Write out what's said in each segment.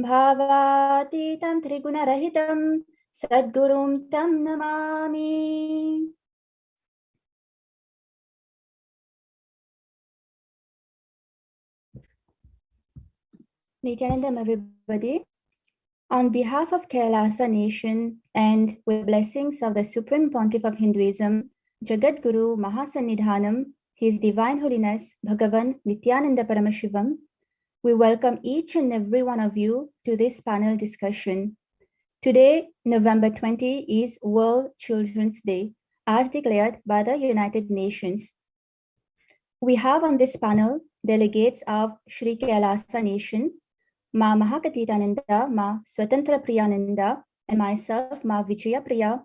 भावातीतं त्रिगुणरहितं सद्गुरुं तं Namami. Nityanandam, everybody. On behalf of Kailasa nation and with blessings of the Supreme Pontiff of Hinduism, Jagat Guru Mahasannidhanam, His Divine Holiness Bhagavan Nityananda Paramashivam, we welcome each and every one of you to this panel discussion. Today, November 20, is World Children's Day, as declared by the United Nations. We have on this panel delegates of Sri Kailasa Nation, Ma Mahakatitananda, Ma Swatantra Priyananda, and myself, Ma Vijaya Priya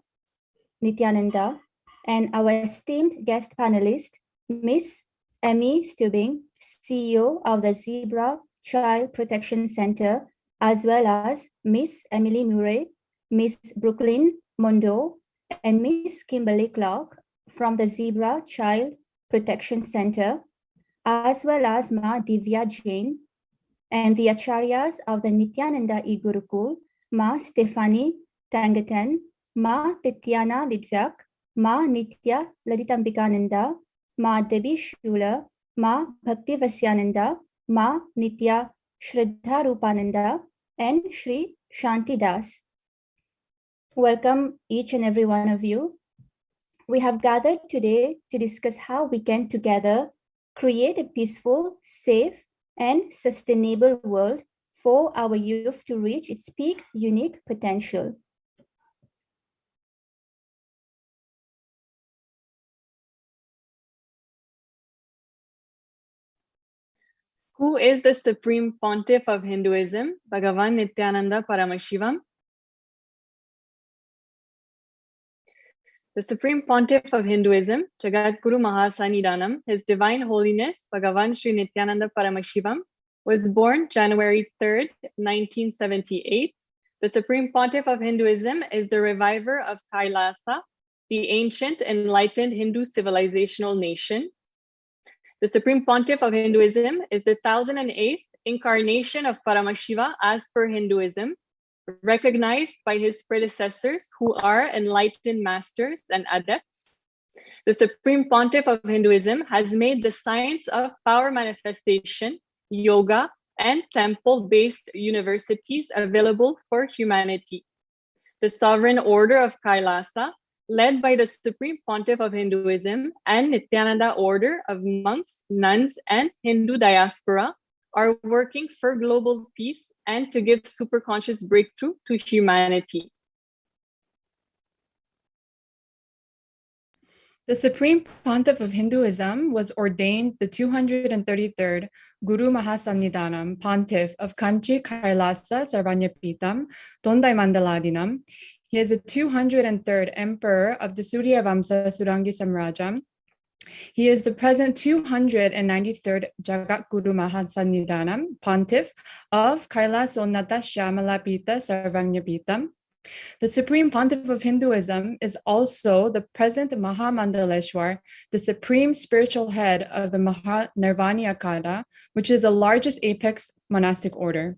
Nityananda, and our esteemed guest panelist, Miss Emmy Stubing, CEO of the Zebra Child Protection Center, as well as Miss Emily Murray, Miss Brooklyn Mondo, and Miss Kimberly Clark from the Zebra Child Protection Center, as well as Ma Divya Jain, and the Acharyas of the Nityananda Gurukul, Ma Stephanie Tangatan, Ma Tityana Lidvyak, Ma Nitya Lalitambikananda, Ma Devi Shula, Ma Bhakti Vasyananda, Ma Nitya Shraddha Rupananda, and Shri Shanti Das. Welcome each and every one of you. We have gathered today to discuss how we can together create a peaceful, safe, and sustainable world for our youth to reach its peak unique potential. Who is the Supreme Pontiff of Hinduism, Bhagavan Nityananda Paramashivam? The Supreme Pontiff of Hinduism, Jagat Guru Mahasannidhanam, His Divine Holiness, Bhagavan Sri Nityananda Paramashivam, was born January 3rd, 1978. The Supreme Pontiff of Hinduism is the reviver of Kailasa, the ancient enlightened Hindu civilizational nation. The Supreme Pontiff of Hinduism is the 1008th incarnation of Paramashiva as per Hinduism, recognized by his predecessors who are enlightened masters and adepts. The Supreme Pontiff of Hinduism has made the science of power manifestation, yoga, and temple-based universities available for humanity. The Sovereign Order of Kailasa, led by the Supreme Pontiff of Hinduism and Nityananda Order of monks, nuns, and Hindu diaspora, are working for global peace and to give superconscious breakthrough to humanity. The Supreme Pontiff of Hinduism was ordained the 233rd Guru Mahasannidhanam Pontiff of Kanchi Kailasa Sarvanyapitam Tondai Mandaladinam. He is the 203rd Emperor of the Surya Vamsa Surangi Samrajam. He is the present 293rd Jagat Guru Mahasannidhanam Pontiff of Kailasonnata Shyamalapita Sarvanyapitam. The Supreme Pontiff of Hinduism is also the present Mahamandaleshwar, the supreme spiritual head of the Mahanirvani Akada, which is the largest apex monastic order.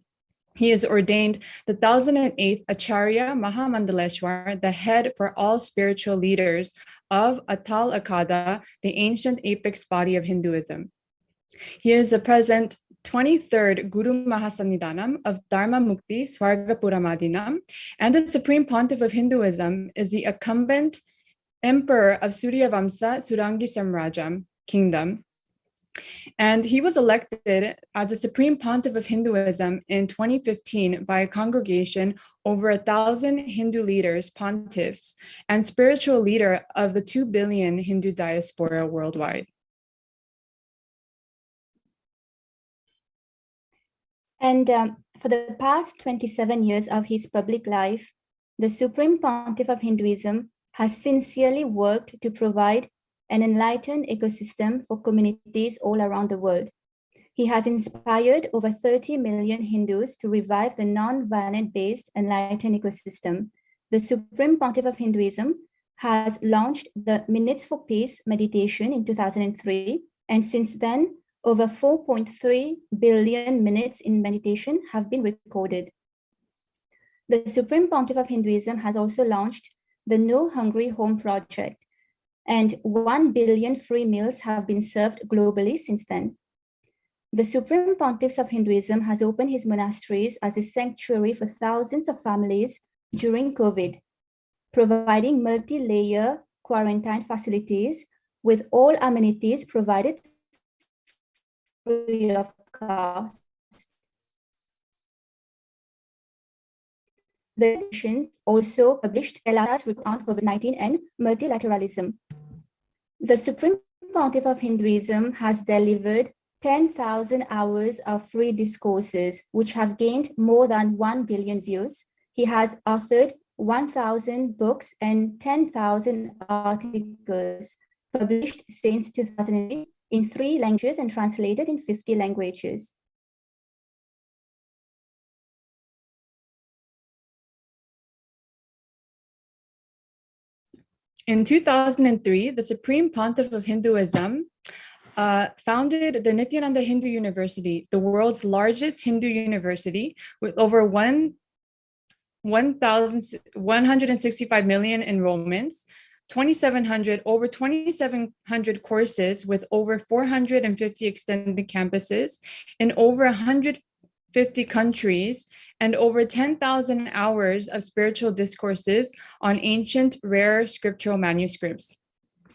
He is ordained the 1008th Acharya Mahamandaleshwar, the head for all spiritual leaders of Atal Akada, the ancient apex body of Hinduism. He is the present 23rd Guru Mahasannidhanam of Dharma Mukti Swargapuramadinam, and the Supreme Pontiff of Hinduism is the incumbent Emperor of Surya Vamsa Surangi Samrajam Kingdom. And he was elected as the Supreme Pontiff of Hinduism in 2015 by a congregation over 1,000 Hindu leaders, pontiffs, and spiritual leader of the 2 billion Hindu diaspora worldwide. And for the past 27 years of his public life, the Supreme Pontiff of Hinduism has sincerely worked to provide an enlightened ecosystem for communities all around the world. He has inspired over 30 million Hindus to revive the non-violent-based enlightened ecosystem. The Supreme Pontiff of Hinduism has launched the Minutes for Peace meditation in 2003, and since then, over 4.3 billion minutes in meditation have been recorded. The Supreme Pontiff of Hinduism has also launched the No Hungry Home Project, and 1 billion free meals have been served globally since then. The Supreme Pontiff of Hinduism has opened his monasteries as a sanctuary for thousands of families during COVID, providing multi-layer quarantine facilities with all amenities provided free of cost. The nations also published Kailasa's report on COVID-19 and multilateralism. The Supreme Pontiff of Hinduism has delivered 10,000 hours of free discourses, which have gained more than 1 billion views. He has authored 1,000 books and 10,000 articles published since 2008 in 3 languages and translated in 50 languages. In 2003, the Supreme Pontiff of Hinduism founded the Nityananda Hindu University, the world's largest Hindu university with over 1,165 million enrollments, over 2,700 courses with over 450 extended campuses in over 150 countries, and over 10,000 hours of spiritual discourses on ancient, rare scriptural manuscripts.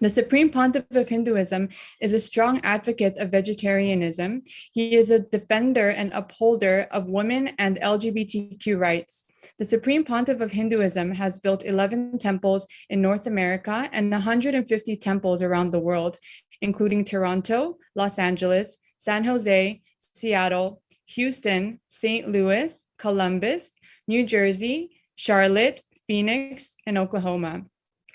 The Supreme Pontiff of Hinduism is a strong advocate of vegetarianism. He is a defender and upholder of women and LGBTQ rights. The Supreme Pontiff of Hinduism has built 11 temples in North America and 150 temples around the world, including Toronto, Los Angeles, San Jose, Seattle, Houston, St. Louis, Columbus, New Jersey, Charlotte, Phoenix, and Oklahoma.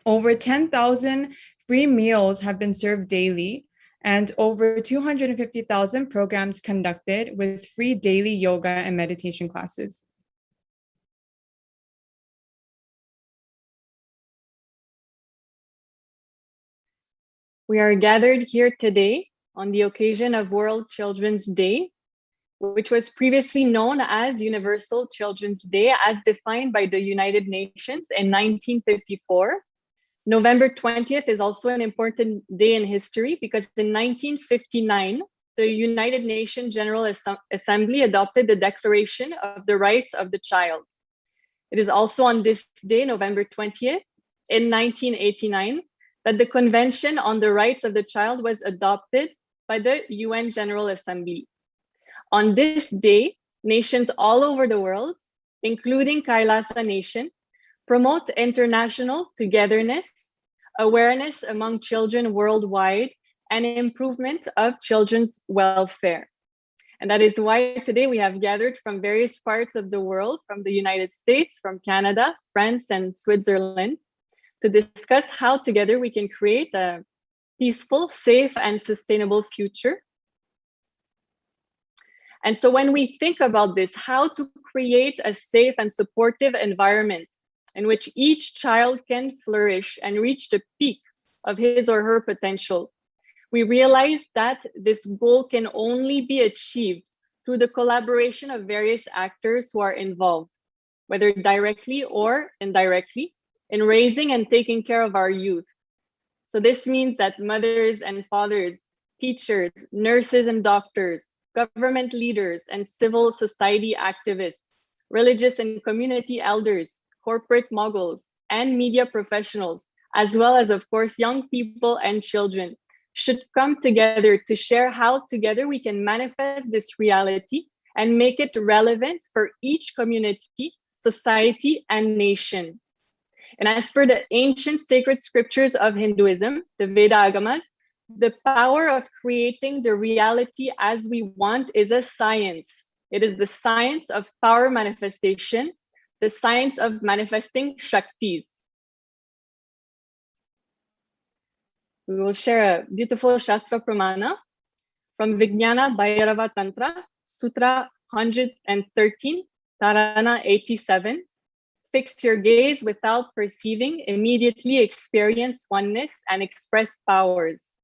Over 10,000 free meals have been served daily, and over 250,000 programs conducted with free daily yoga and meditation classes. We are gathered here today on the occasion of World Children's Day, which was previously known as Universal Children's Day as defined by the United Nations in 1954. November 20th is also an important day in history because in 1959, the United Nations General Assembly adopted the Declaration of the Rights of the Child. It is also on this day, November 20th, in 1989, that the Convention on the Rights of the Child was adopted by the UN General Assembly. On this day, nations all over the world, including Kailasa Nation, promote international togetherness, awareness among children worldwide, and improvement of children's welfare. And that is why today we have gathered from various parts of the world, from the United States, from Canada, France, and Switzerland, to discuss how together we can create a peaceful, safe, and sustainable future. And so when we think about this, how to create a safe and supportive environment in which each child can flourish and reach the peak of his or her potential, we realize that this goal can only be achieved through the collaboration of various actors who are involved, whether directly or indirectly, in raising and taking care of our youth. So this means that mothers and fathers, teachers, nurses and doctors, government leaders and civil society activists, religious and community elders, corporate moguls, and media professionals, as well as, of course, young people and children, should come together to share how together we can manifest this reality and make it relevant for each community, society, and nation. And as per the ancient sacred scriptures of Hinduism, the Veda Agamas, the power of creating the reality as we want is a science. It is the science of power manifestation, the science of manifesting Shaktis. We will share a beautiful Shastra Pramana from Vijnana Bhairava Tantra, Sutra 113, Tarana 87. Fix your gaze without perceiving, immediately experience oneness and express powers.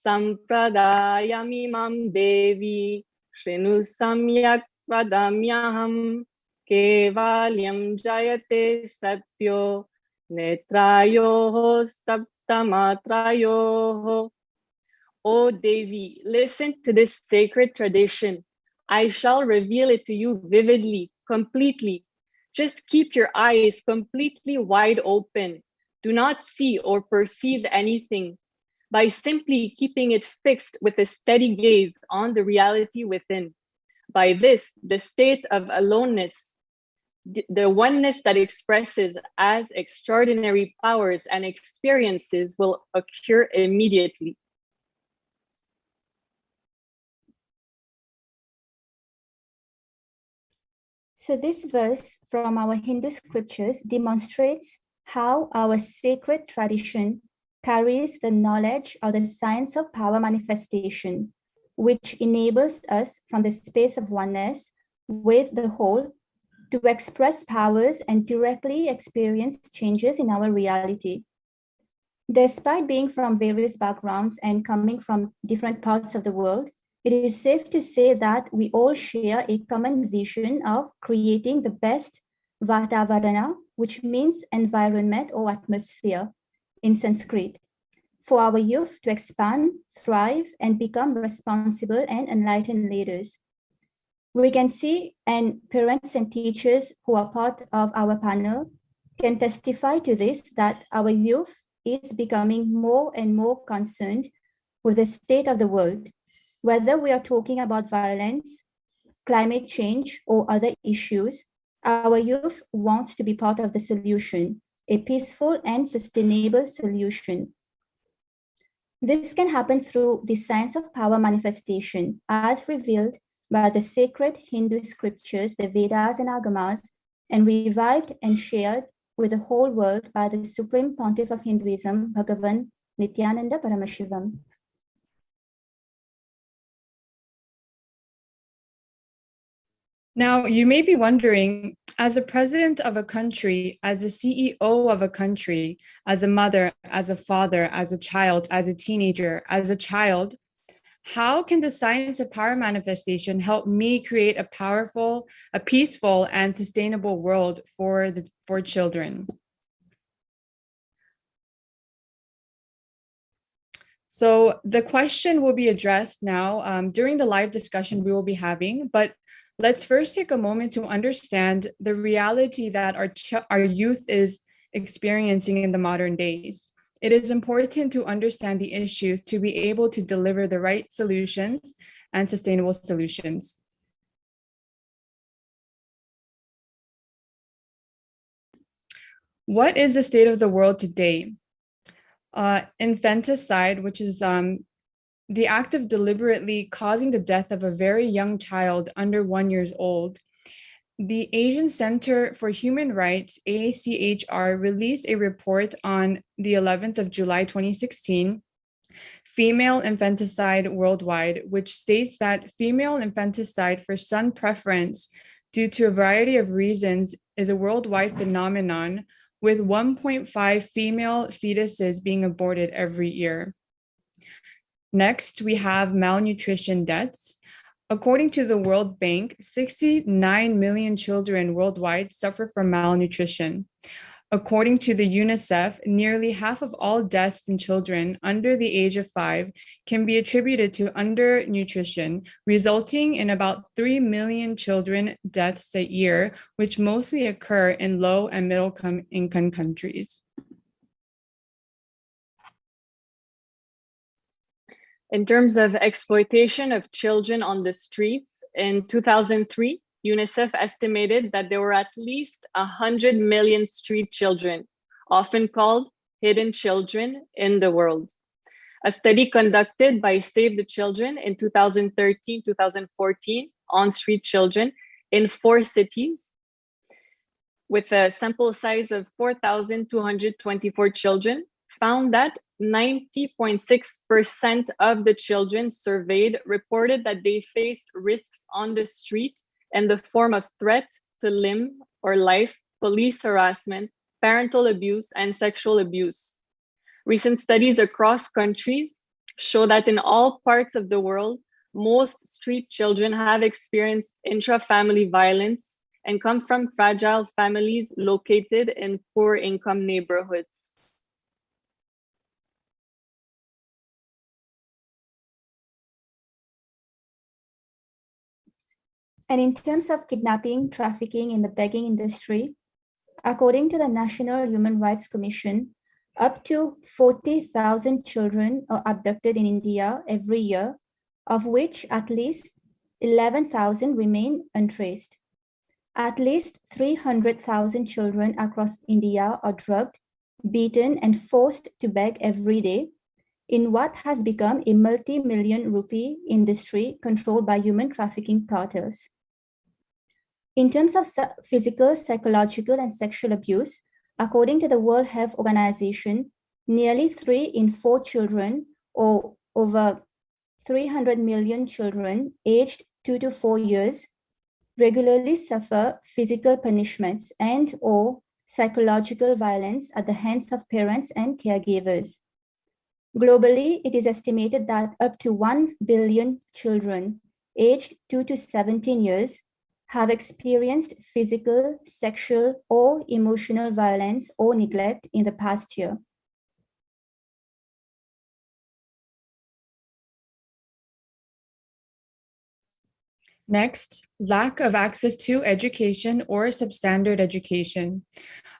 Sampradayamimam Devi Shrinu Samyak Vadamyaham kevalyam jayate satyo netrayoho staptamatrayoho. O Devi, listen to this sacred tradition. I shall reveal it to you vividly, completely. Just keep your eyes completely wide open. Do not see or perceive anything. By simply keeping it fixed with a steady gaze on the reality within. By this, the state of aloneness, the oneness that expresses as extraordinary powers and experiences will occur immediately. So this verse from our Hindu scriptures demonstrates how our sacred tradition carries the knowledge of the science of power manifestation, which enables us from the space of oneness with the whole to express powers and directly experience changes in our reality. Despite being from various backgrounds and coming from different parts of the world, it is safe to say that we all share a common vision of creating the best Vatavarana, which means environment or atmosphere in Sanskrit, for our youth to expand, thrive, and become responsible and enlightened leaders. We can see, and parents and teachers who are part of our panel can testify to this, that our youth is becoming more and more concerned with the state of the world, whether we are talking about violence, climate change, or other issues. Our youth wants to be part of the solution, a peaceful and sustainable solution. This can happen through the science of power manifestation, as revealed by the sacred Hindu scriptures, the Vedas and Agamas, and revived and shared with the whole world by the Supreme Pontiff of Hinduism, Bhagavan Nityananda Paramashivam. Now, you may be wondering, as a president of a country, as a CEO of a country, as a mother, as a father, as a child, as a teenager, as a child, how can the science of power manifestation help me create a powerful, a peaceful, and sustainable world for children? So the question will be addressed now during the live discussion we will be having, but let's first take a moment to understand the reality that our youth is experiencing in the modern days. It is important to understand the issues to be able to deliver the right solutions and sustainable solutions. What is the state of the world today? Infanticide, which is the act of deliberately causing the death of a very young child under 1 year old. The Asian Center for Human Rights, AACHR, released a report on the 11th of July, 2016, Female Infanticide Worldwide, which states that female infanticide for son preference due to a variety of reasons is a worldwide phenomenon, with 1.5 female fetuses being aborted every year. Next, we have malnutrition deaths. According to the World Bank, 69 million children worldwide suffer from malnutrition. According to the UNICEF, nearly half of all deaths in children under the age of 5 can be attributed to undernutrition, resulting in about 3 million children deaths a year, which mostly occur in low and middle income countries. In terms of exploitation of children on the streets, in 2003, UNICEF estimated that there were at least 100 million street children, often called hidden children, in the world. A study conducted by Save the Children in 2013-2014 on street children in 4 cities, with a sample size of 4,224 children, found that 90.6% of the children surveyed reported that they faced risks on the street in the form of threat to limb or life, police harassment, parental abuse, and sexual abuse. Recent studies across countries show that in all parts of the world, most street children have experienced intra-family violence and come from fragile families located in poor income neighborhoods. And in terms of kidnapping, trafficking in the begging industry, according to the National Human Rights Commission, up to 40,000 children are abducted in India every year, of which at least 11,000 remain untraced. At least 300,000 children across India are drugged, beaten, and forced to beg every day in what has become a multi-million rupee industry controlled by human trafficking cartels. In terms of physical, psychological, and sexual abuse, according to the World Health Organization, nearly 3 in 4 children, or over 300 million children aged 2 to 4 years, regularly suffer physical punishments and/or psychological violence at the hands of parents and caregivers. Globally, it is estimated that up to 1 billion children aged 2 to 17 years have experienced physical, sexual, or emotional violence or neglect in the past year. Next, lack of access to education or substandard education.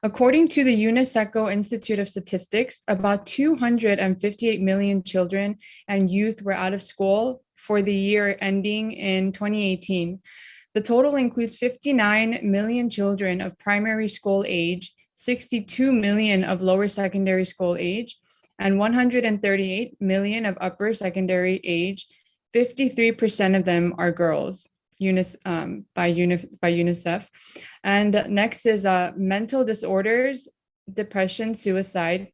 According to the UNESCO Institute of Statistics, about 258 million children and youth were out of school for the year ending in 2018. The total includes 59 million children of primary school age, 62 million of lower secondary school age, and 138 million of upper secondary age. 53% of them are girls, by UNICEF. And next is mental disorders, depression, suicide.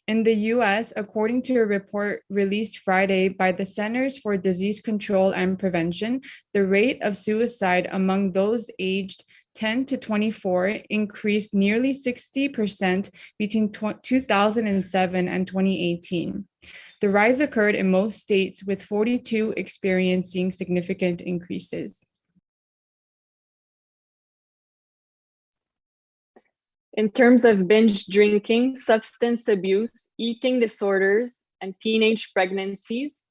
In the US, according to a report released Friday by the Centers for Disease Control and Prevention, the rate of suicide among those aged 10 to 24 increased nearly 60% between 2007 and 2018. The rise occurred in most states, with 42 experiencing significant increases. In terms of binge drinking, substance abuse, eating disorders, and teenage pregnancies,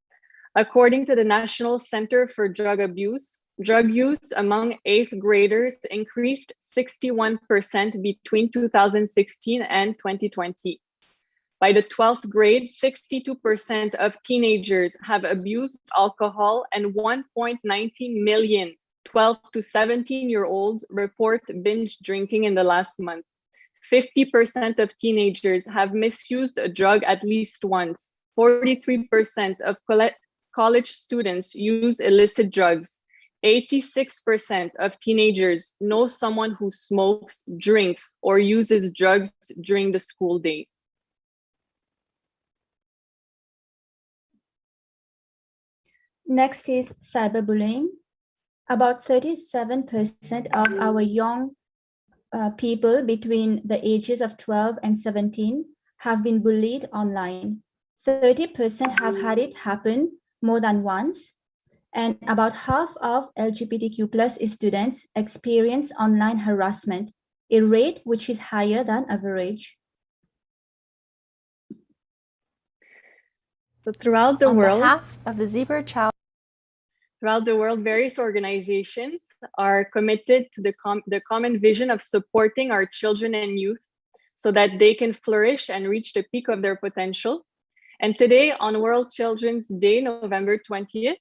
according to the National Center for Drug Abuse, drug use among 8th graders increased 61% between 2016 and 2020. By the 12th grade, 62% of teenagers have abused alcohol, and 1.19 million 12 to 17-year-olds report binge drinking in the last month. 50% of teenagers have misused a drug at least once. 43% of college students use illicit drugs. 86% of teenagers know someone who smokes, drinks, or uses drugs during the school day. Next is cyberbullying. About 37% of our young people between the ages of 12 and 17 have been bullied online. 30% have had it happen more than once, and about half of LGBTQ+ students experience online harassment, a rate which is higher than average. So throughout the world, throughout the world, various organizations are committed to the common vision of supporting our children and youth so that they can flourish and reach the peak of their potential. And today, on World Children's Day, November 20th,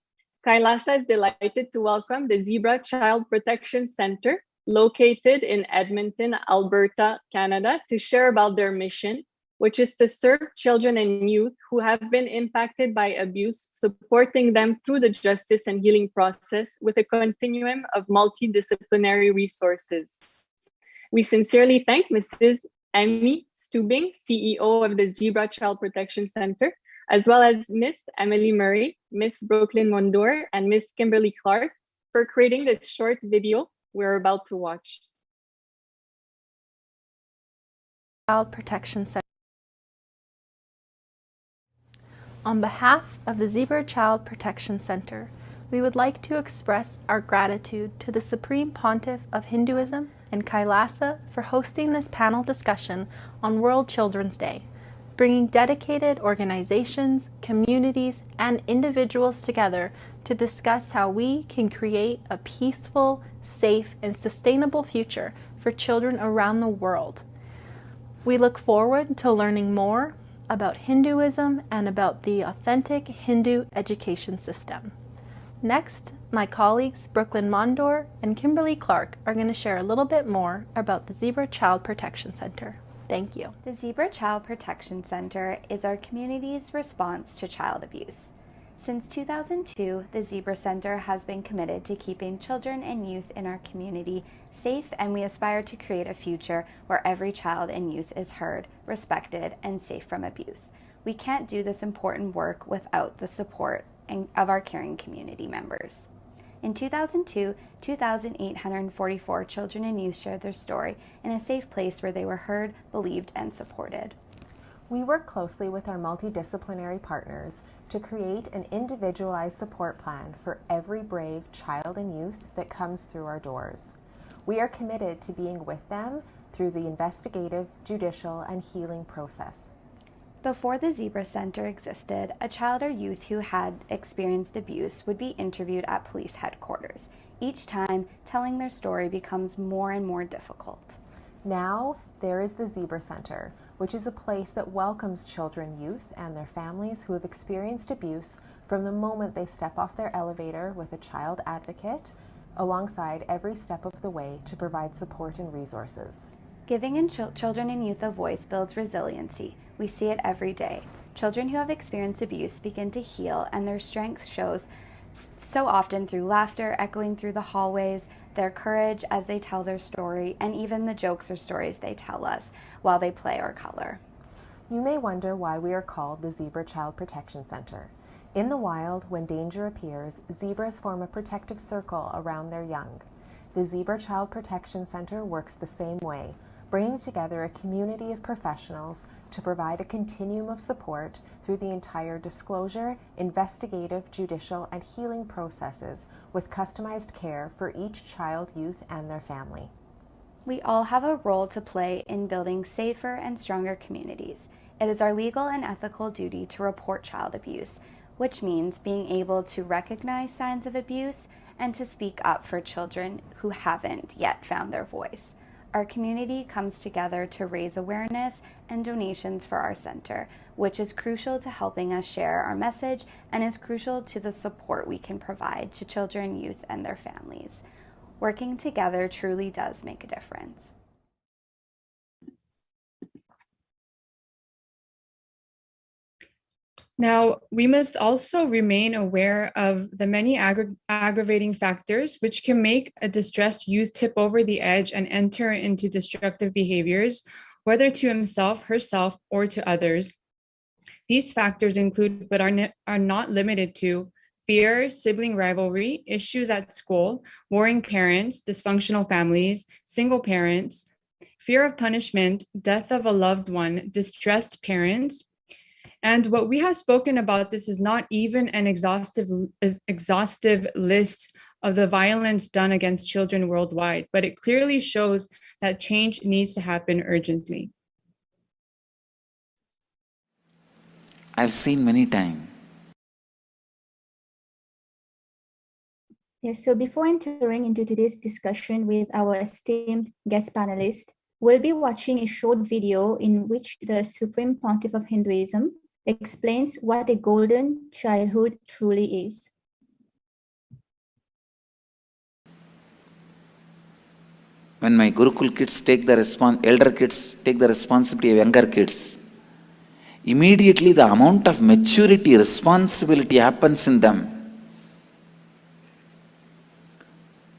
Kailasa is delighted to welcome the Zebra Child Protection Center, located in Edmonton, Alberta, Canada, to share about their mission, which is to serve children and youth who have been impacted by abuse, supporting them through the justice and healing process with a continuum of multidisciplinary resources. We sincerely thank Mrs. Amy Stubing, CEO of the Zebra Child Protection Center, as well as Miss Emily Murray, Miss Brooklyn Mondor, and Miss Kimberly Clark for creating this short video we're about to watch. Child Protection Center. On behalf of the Zebra Child Protection Center, we would like to express our gratitude to the Supreme Pontiff of Hinduism and Kailasa for hosting this panel discussion on World Children's Day, bringing dedicated organizations, communities, and individuals together to discuss how we can create a peaceful, safe, and sustainable future for children around the world. We look forward to learning more about Hinduism and about the authentic Hindu education system. Next, my colleagues Brooklyn Mondor and Kimberly Clark are going to share a little bit more about the Zebra Child Protection Center. Thank you. The Zebra Child Protection Center is our community's response to child abuse. Since 2002, the Zebra Center has been committed to keeping children and youth in our community safe, and we aspire to create a future where every child and youth is heard, respected, and safe from abuse. We can't do this important work without the support of our caring community members. In 2002, 2,844 children and youth shared their story in a safe place where they were heard, believed, and supported. We work closely with our multidisciplinary partners to create an individualized support plan for every brave child and youth that comes through our doors. We are committed to being with them through the investigative, judicial, and healing process. Before the Zebra Center existed, a child or youth who had experienced abuse would be interviewed at police headquarters. Each time, telling their story becomes more and more difficult. Now, there is the Zebra Center, which is a place that welcomes children, youth, and their families who have experienced abuse from the moment they step off their elevator with a child advocate, alongside every step of the way to provide support and resources. Giving children and youth a voice builds resiliency. We see it every day. Children who have experienced abuse begin to heal, and their strength shows so often through laughter echoing through the hallways, their courage as they tell their story, and even the jokes or stories they tell us while they play or color. You may wonder why we are called the Zebra Child Protection Center. In the wild, when danger appears, zebras form a protective circle around their young. The Zebra Child Protection Center works the same way, bringing together a community of professionals to provide a continuum of support through the entire disclosure, investigative, judicial, and healing processes with customized care for each child, youth, and their family. We all have a role to play in building safer and stronger communities. It is our legal and ethical duty to report child abuse, which means being able to recognize signs of abuse and to speak up for children who haven't yet found their voice. Our community comes together to raise awareness and donations for our center, which is crucial to helping us share our message and is crucial to the support we can provide to children, youth, and their families. Working together truly does make a difference. Now, we must also remain aware of the many aggravating factors which can make a distressed youth tip over the edge and enter into destructive behaviors, whether to himself, herself, or to others. These factors include, but are not limited to, fear, sibling rivalry, issues at school, warring parents, dysfunctional families, single parents, fear of punishment, death of a loved one, distressed parents. And what we have spoken about, this is not even an exhaustive list of the violence done against children worldwide, but it clearly shows that change needs to happen urgently. I've seen many times. Yes, so before entering into today's discussion with our esteemed guest panelist, we'll be watching a short video in which the Supreme Pontiff of Hinduism explains what a golden childhood truly is. When my Gurukul kids take the elder kids take the responsibility of younger kids, immediately the amount of maturity, responsibility happens in them.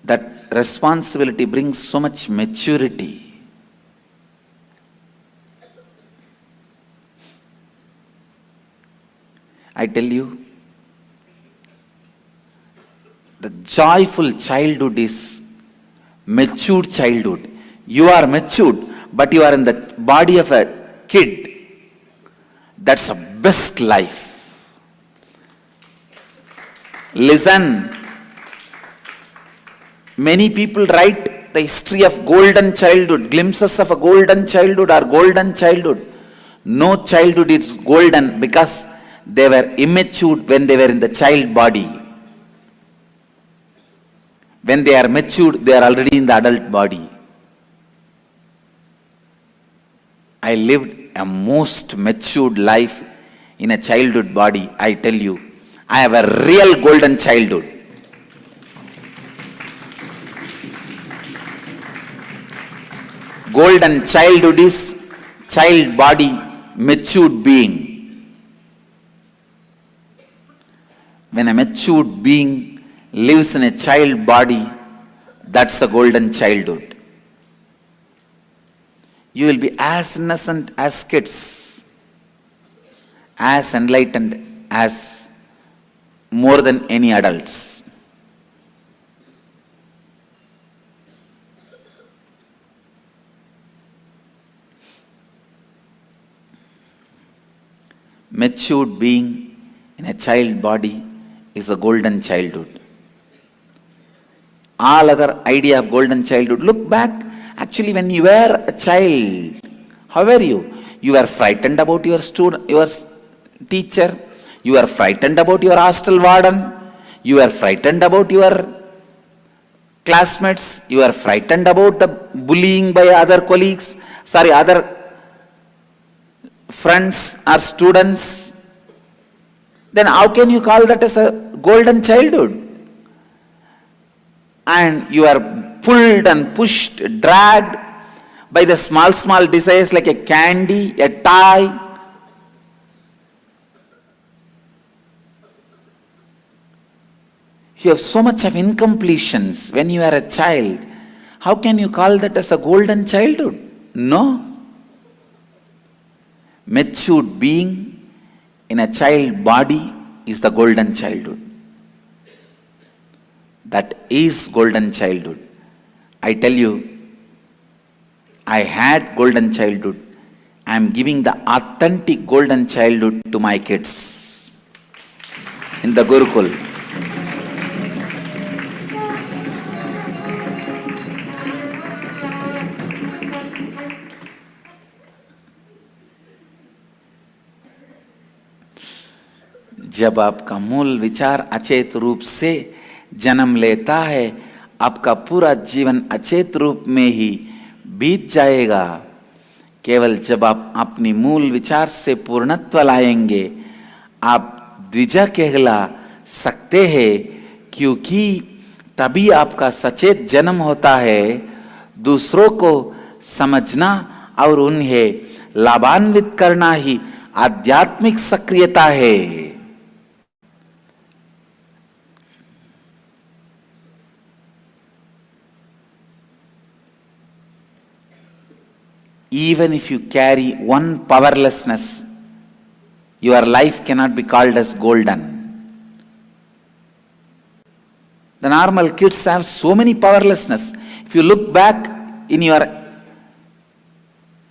That responsibility brings so much maturity. I tell you, the joyful childhood is matured childhood. You are matured, but you are in the body of a kid. That's the best life. Listen, Many people write the history of golden childhood, glimpses of a golden childhood or golden childhood. No childhood is golden because they were immature when they were in the child body. When they are matured, they are already in the adult body. I lived a most matured life in a childhood body, I tell you. I have a real golden childhood. Golden childhood is child body, matured being. When a matured being lives in a child body, that's a golden childhood. You will be as innocent as kids, as enlightened as more than any adults. Matured being in a child body is a golden childhood. All other idea of golden childhood, look back, actually when you were a child, how were you? You were frightened about your student, your teacher, you were frightened about your hostel warden, you were frightened about your classmates, you were frightened about the bullying by other colleagues, other friends or students. Then how can you call that as a golden childhood? And you are pulled and pushed, dragged by the small desires like a candy, a toy. You have so much of incompletions when you are a child. How can you call that as a golden childhood? No. Matured being in a child body is the golden childhood. That is golden childhood. I tell you, I had golden childhood. I am giving the authentic golden childhood to my kids in the Gurukul. जब आपका मूल विचार अचेत रूप से जन्म लेता है, आपका पूरा जीवन अचेत रूप में ही बीत जाएगा। केवल जब आप अपनी मूल विचार से पूर्णत्व लाएंगे, आप द्विजा कहला सकते हैं, क्योंकि तभी आपका सचेत जन्म होता है। दूसरों को समझना और उन्हें लाभान्वित करना ही आध्यात्मिक सक्रियता है। Even if you carry one powerlessness, your life cannot be called as golden. The normal kids have so many powerlessness. If you look back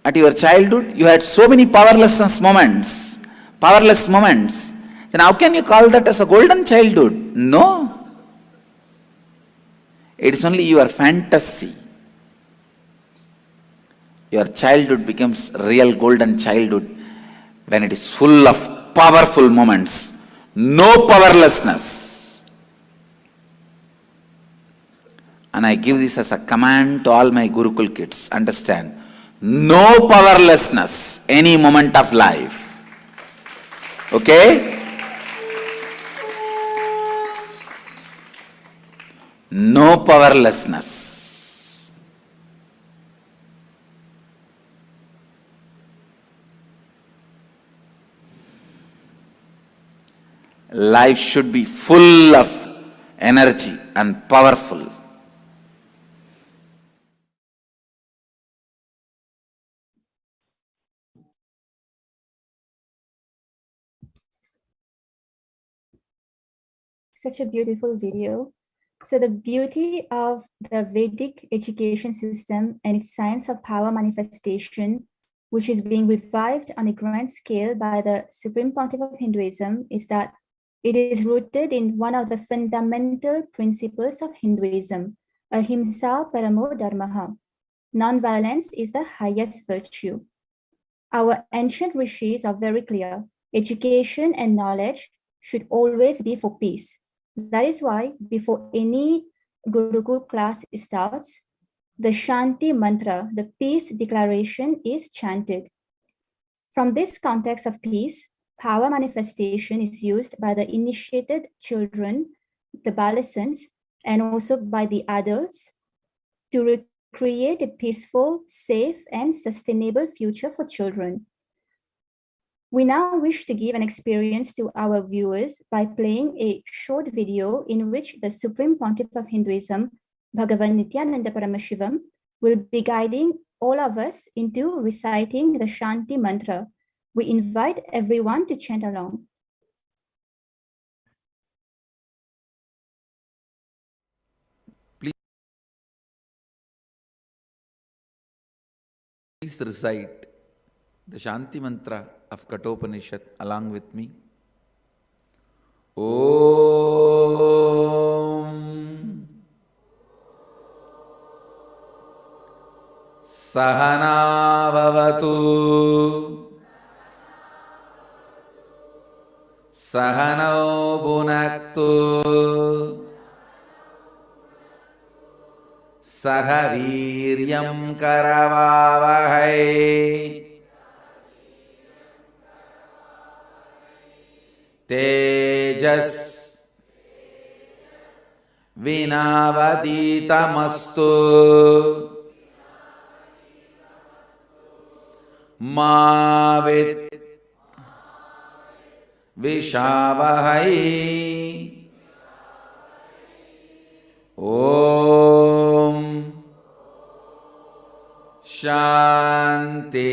at your childhood, you had so many powerless moments. Then how can you call that as a golden childhood? No. It is only your fantasy. Your childhood becomes real golden childhood when it is full of powerful moments, no powerlessness. And I give this as a command to all my Gurukul kids. Understand? No powerlessness any moment of life. Okay? No powerlessness. Life should be full of energy and powerful. Such a beautiful video. So the beauty of the Vedic education system and its science of power manifestation, which is being revived on a grand scale by the Supreme Pontiff of Hinduism, is that it is rooted in one of the fundamental principles of Hinduism, Ahimsa paramo dharmaha. Non-violence is the highest virtue. Our ancient rishis are very clear. Education and knowledge should always be for peace. That is why before any Gurukul class starts, the Shanti mantra, the peace declaration, is chanted. From this context of peace, power manifestation is used by the initiated children, the balacents, and also by the adults to create a peaceful, safe, and sustainable future for children. We now wish to give an experience to our viewers by playing a short video in which the Supreme Pontiff of Hinduism, Bhagavan Nityananda Paramashivam, will be guiding all of us into reciting the Shanti mantra. We invite everyone to chant along. Please recite the Shanti mantra of Kathopanishad along with me. Om Sahana Bhavatu Sahano Bhunaktu Sahaviryam Karavavahai Tejas Vinavaditamastu Mavit Vishavahai Om Shanti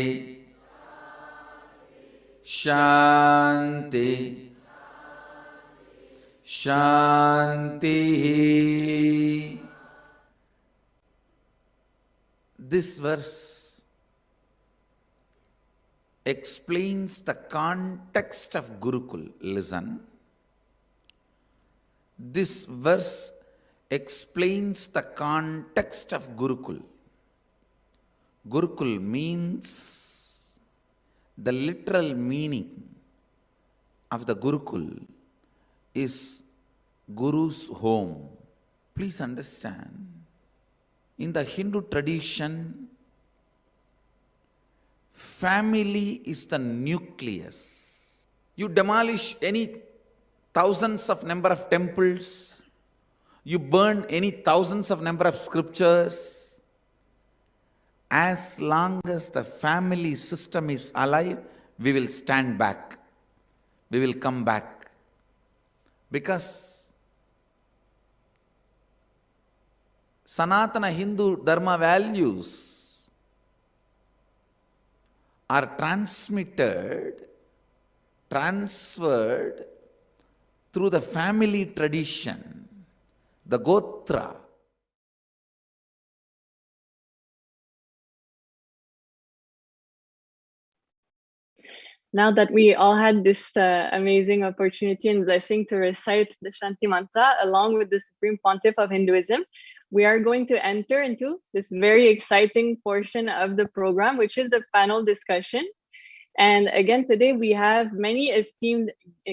Shanti Shanti. This verse explains the context of Gurukul. Listen. This verse explains the context of Gurukul. Gurukul means, the literal meaning of the Gurukul is Guru's home. Please understand, in the Hindu tradition, family is the nucleus. You demolish any thousands of number of temples, you burn any thousands of number of scriptures, as long as the family system is alive, we will stand back. We will come back. Because Sanatana Hindu Dharma values are transferred through the family tradition, the Gotra. Now that we all had this amazing opportunity and blessing to recite the Shanti Mantra along with the Supreme Pontiff of Hinduism, we are going to enter into this very exciting portion of the program, which is the panel discussion. And again, today we have many esteemed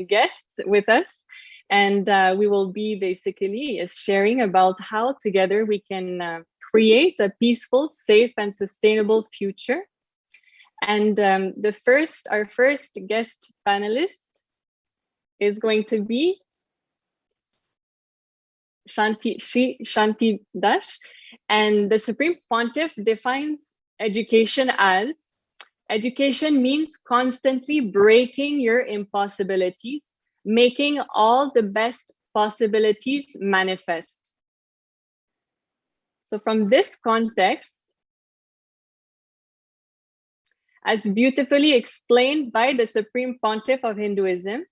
guests with us, and we will be basically sharing about how together we can create a peaceful, safe, and sustainable future. And our first guest panelist is going to be Shanti Dash. And the Supreme Pontiff defines education as, education means constantly breaking your impossibilities, making all the best possibilities manifest. So from this context, as beautifully explained by the Supreme Pontiff of Hinduism,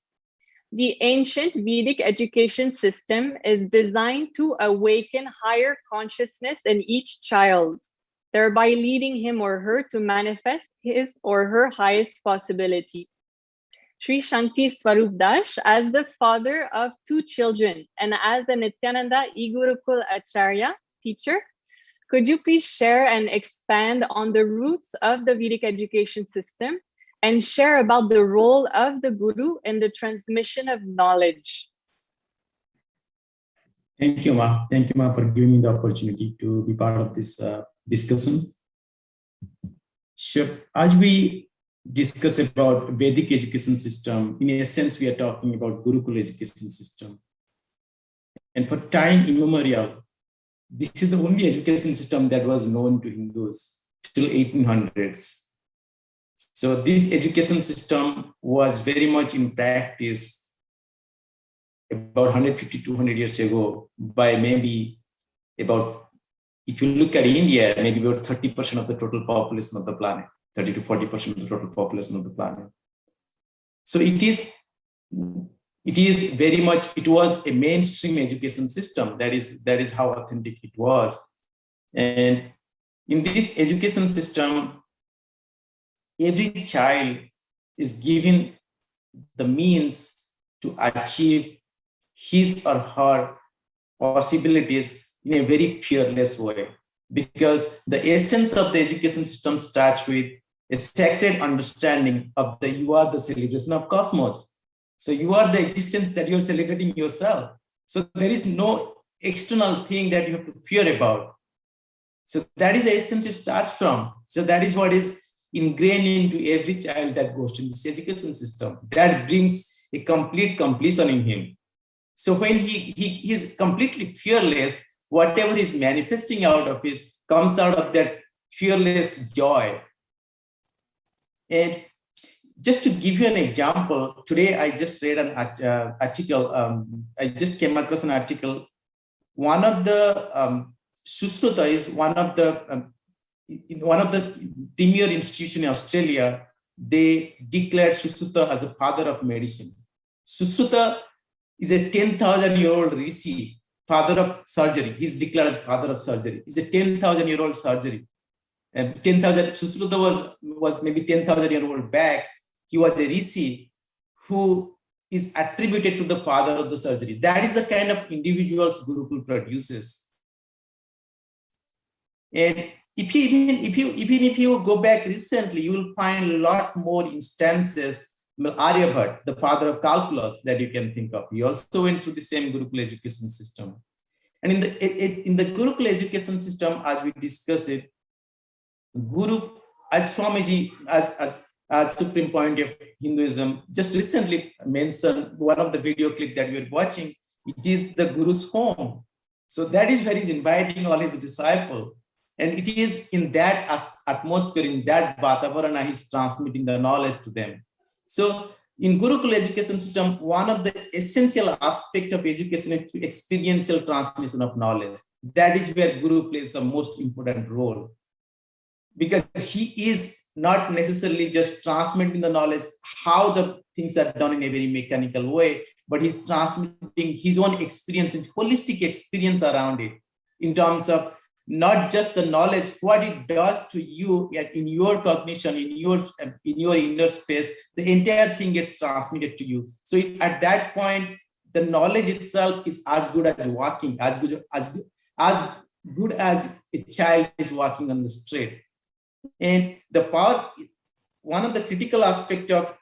the ancient Vedic education system is designed to awaken higher consciousness in each child, thereby leading him or her to manifest his or her highest possibility. Sri Shanti Swarup Dash, as the father of 2 children and as a Nityananda Igurukul Acharya, teacher. Could you please share and expand on the roots of the Vedic education system and share about the role of the Guru in the transmission of knowledge? Thank you, Ma. Thank you, Ma, for giving me the opportunity to be part of this discussion. Sure. As we discuss about Vedic education system, in essence, we are talking about Gurukul education system. And for time immemorial, this is the only education system that was known to Hindus till 1800s. So this education system was very much in practice about 150, 200 years ago by maybe about, if you look at India, maybe about 30% of the total population of the planet, 30 to 40% of the total population of the planet. So it is very much, it was a mainstream education system. That is how authentic it was. And in this education system, every child is given the means to achieve his or her possibilities in a very fearless way, because the essence of the education system starts with a sacred understanding of the you are the celebration of cosmos. So you are the existence that you're celebrating yourself. So there is no external thing that you have to fear about. So that is the essence it starts from. So that is what is ingrained into every child that goes to this education system. That brings a complete completion in him. So when he is completely fearless, whatever is manifesting out of his comes out of that fearless joy. And just to give you an example, today I just read an article. I just came across an article. One of the Susruta is one of the premier institutions in Australia. They declared Susruta as a father of medicine. Susruta is a 10,000-year-old rishi, father of surgery. He's declared as father of surgery. He's a 10,000-year-old surgery. And 10,000, Susruta was maybe 10,000-year-old back. He was a rishi who is attributed to the father of the surgery. That is the kind of individuals Gurukul produces. And even if you go back recently, you will find a lot more instances. Aryabhat, the father of calculus, that you can think of. He also went through the same Gurukul education system. And in the Gurukul education system, as we discuss it, Guru, as Swamiji, as supreme point of Hinduism, just recently mentioned one of the video clip that we are watching, it is the Guru's home. So that is where he's inviting all his disciples. And it is in that atmosphere, in that Vatavarana, he's transmitting the knowledge to them. So in Gurukul education system, one of the essential aspects of education is to experiential transmission of knowledge. That is where Guru plays the most important role, because he is not necessarily just transmitting the knowledge, how the things are done in a very mechanical way, but he's transmitting his own experience, his holistic experience around it, in terms of not just the knowledge, what it does to you in your cognition, in your inner space, the entire thing gets transmitted to you. So at that point, the knowledge itself is as good as walking, as good as a child is walking on the street. And the power, one of the critical aspects of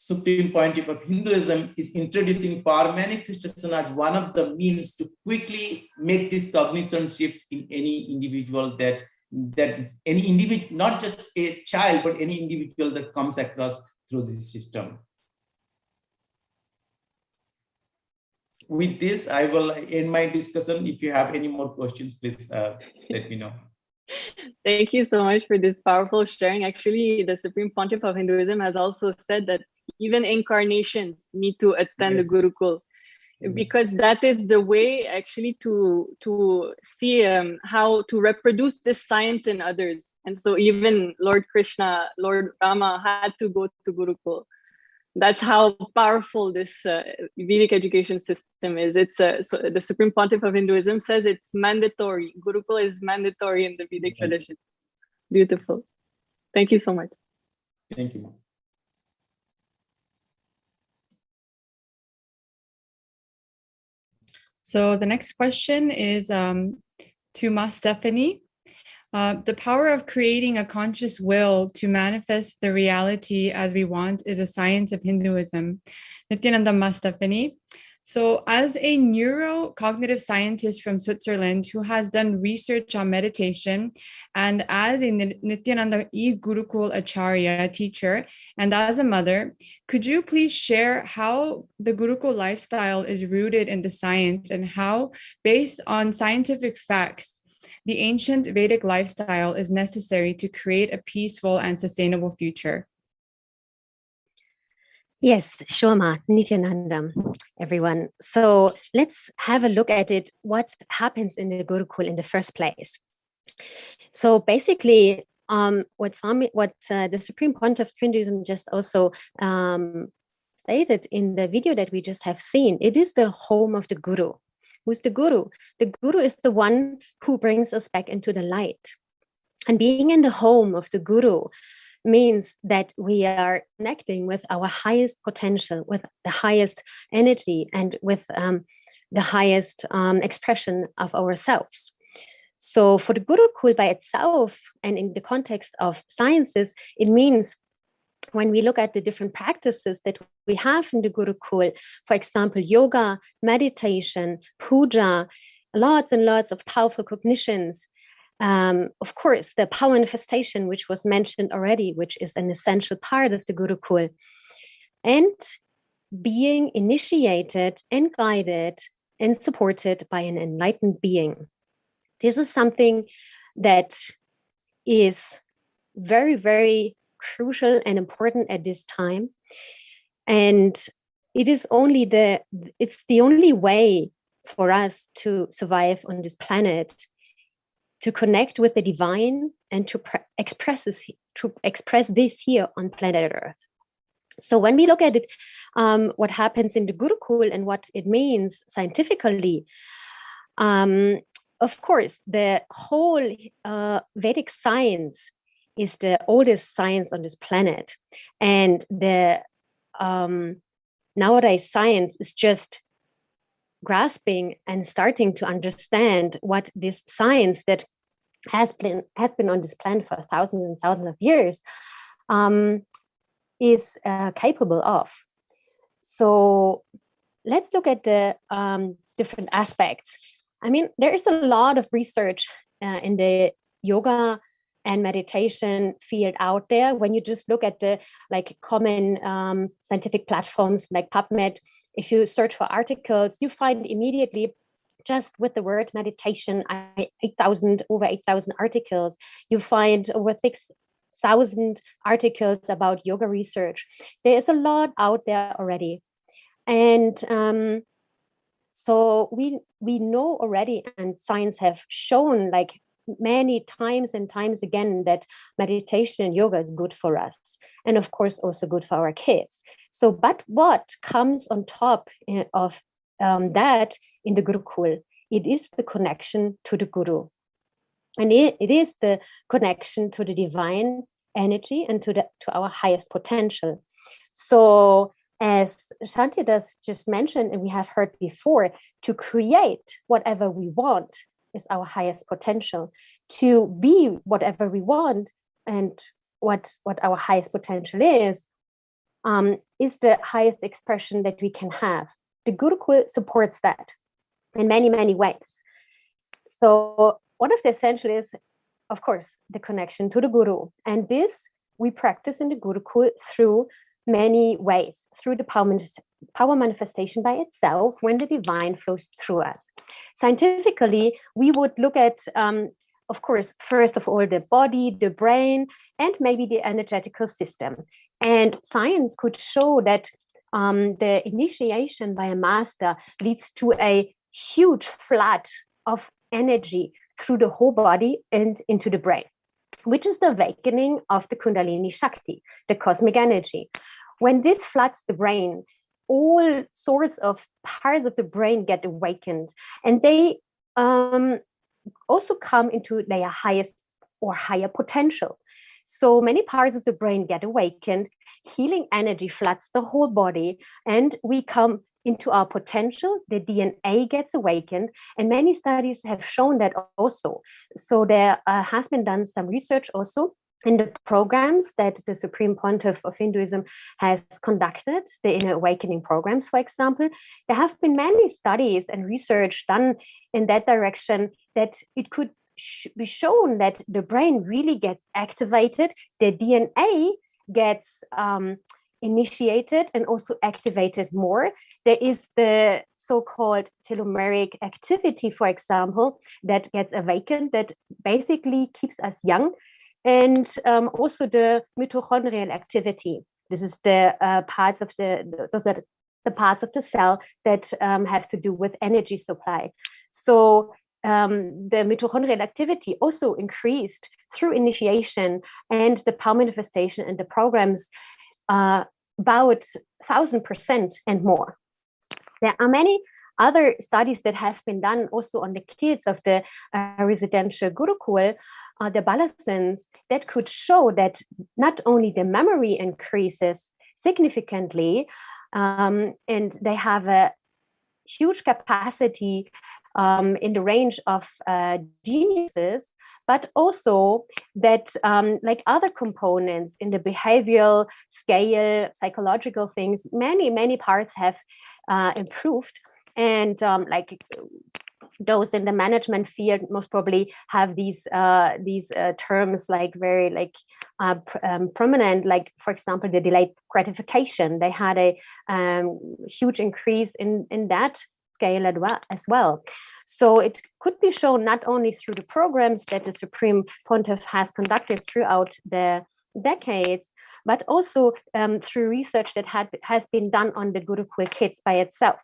supreme point of Hinduism is introducing power manifestation as one of the means to quickly make this cognition shift in any individual that any individual, not just a child, but any individual that comes across through this system. With this, I will end my discussion. If you have any more questions, please let me know. Thank you so much for this powerful sharing. Actually, the Supreme Pontiff of Hinduism has also said that even incarnations need to attend the Gurukul, because that is the way actually to see how to reproduce this science in others. And so even Lord Krishna, Lord Rama had to go to Gurukul. That's how powerful this Vedic education system is. It's so the Supreme Pontiff of Hinduism says it's mandatory. Gurukul is mandatory in the Vedic tradition. Beautiful. Thank you so much. Thank you. So the next question is To Ma Stephanie, the power of creating a conscious will to manifest the reality as we want is a science of Hinduism. Nityananda Ma Stephanie. So as a neurocognitive scientist from Switzerland who has done research on meditation, and as a Nityananda E. Gurukul Acharya teacher, and as a mother, could you please share how the Gurukul lifestyle is rooted in the science and how, based on scientific facts, the ancient Vedic lifestyle is necessary to create a peaceful and sustainable future? Yes, sure, Ma, Nityananda, everyone. So let's have a look at it, what happens in the Gurukul in the first place. So basically, what the Supreme Pontiff of Hinduism just also stated in the video that we just have seen, it is the home of the Guru. Who's the Guru? The Guru is the one who brings us back into the light. And being in the home of the Guru means that we are connecting with our highest potential, with the highest energy, and with the highest expression of ourselves. So for the Gurukul by itself, and in the context of sciences, it means when we look at the different practices that we have in the Gurukul, for example, yoga, meditation, puja, lots and lots of powerful cognitions. Of course, the power manifestation, which was mentioned already, which is an essential part of the Gurukul, and being initiated and guided and supported by an enlightened being. This is something that is very, very crucial and important at this time. And it's the only way for us to survive on this planet, to connect with the divine and to express this here on planet Earth. So when we look at it, what happens in the Gurukul and what it means scientifically, of course, the whole Vedic science is the oldest science on this planet. And the nowadays science is just grasping and starting to understand what this science that has been on this planet for thousands and thousands of years is capable of. So let's look at the different aspects. I mean, there is a lot of research in the yoga and meditation field out there. When you just look at the common scientific platforms like PubMed, if you search for articles, you find immediately just with the word meditation, over 8,000 articles. You find over 6,000 articles about yoga research. There is a lot out there already. And so we know already, and science have shown many times and times again that meditation and yoga is good for us, and of course also good for our kids. So, but what comes on top of that in the Gurukul, it is the connection to the Guru, and it is the connection to the divine energy and to our highest potential. So, as Shantidas just mentioned, and we have heard before, to create whatever we want is our highest potential. To be whatever we want and what our highest potential is the highest expression that we can have. The Gurukul supports that in many, many ways. So one of the essential is, of course, the connection to the Guru. And this we practice in the Gurukul through many ways, through the power manifestation by itself when the divine flows through us. Scientifically, we would look at, of course, first of all, the body, the brain, and maybe the energetical system. And science could show that the initiation by a master leads to a huge flood of energy through the whole body and into the brain, which is the awakening of the Kundalini Shakti, the cosmic energy. When this floods the brain, all sorts of parts of the brain get awakened, and they also come into their highest or higher potential. So many parts of the brain get awakened, healing energy floods the whole body, and we come into our potential, the DNA gets awakened, and many studies have shown that also. So there has been done some research also in the programs that the Supreme Pontiff of Hinduism has conducted, the Inner Awakening programs, for example. There have been many studies and research done in that direction that it could be shown that the brain really gets activated, the DNA gets initiated and also activated more. There is the so-called telomeric activity, for example, that gets awakened, that basically keeps us young, and also the mitochondrial activity. This is the parts of those are the parts of the cell that have to do with energy supply. So the mitochondrial activity also increased through initiation, and the power manifestation in the programs about 1,000% and more. There are many other studies that have been done also on the kids of the residential Gurukul, the Balasins, that could show that not only the memory increases significantly, and they have a huge capacity in the range of geniuses, but also that like other components in the behavioral scale, psychological things, many parts have improved. And like those in the management field most probably have these terms like very like prominent, like for example, the delayed gratification. They had a huge increase in that scale as well. So it could be shown not only through the programs that the Supreme Pontiff has conducted throughout the decades, but also through research that has been done on the Gurukul kids by itself.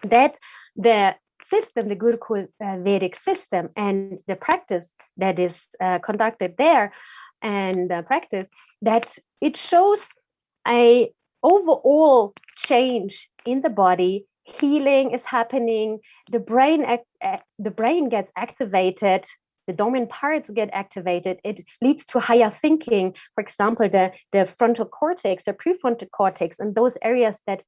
That the system, the Gurukul Vedic system, and the practice that is conducted there, and practice, that it shows a overall change in the body. Healing is happening. The brain gets activated. The dominant parts get activated. It leads to higher thinking. For example, the frontal cortex, the prefrontal cortex, and those areas that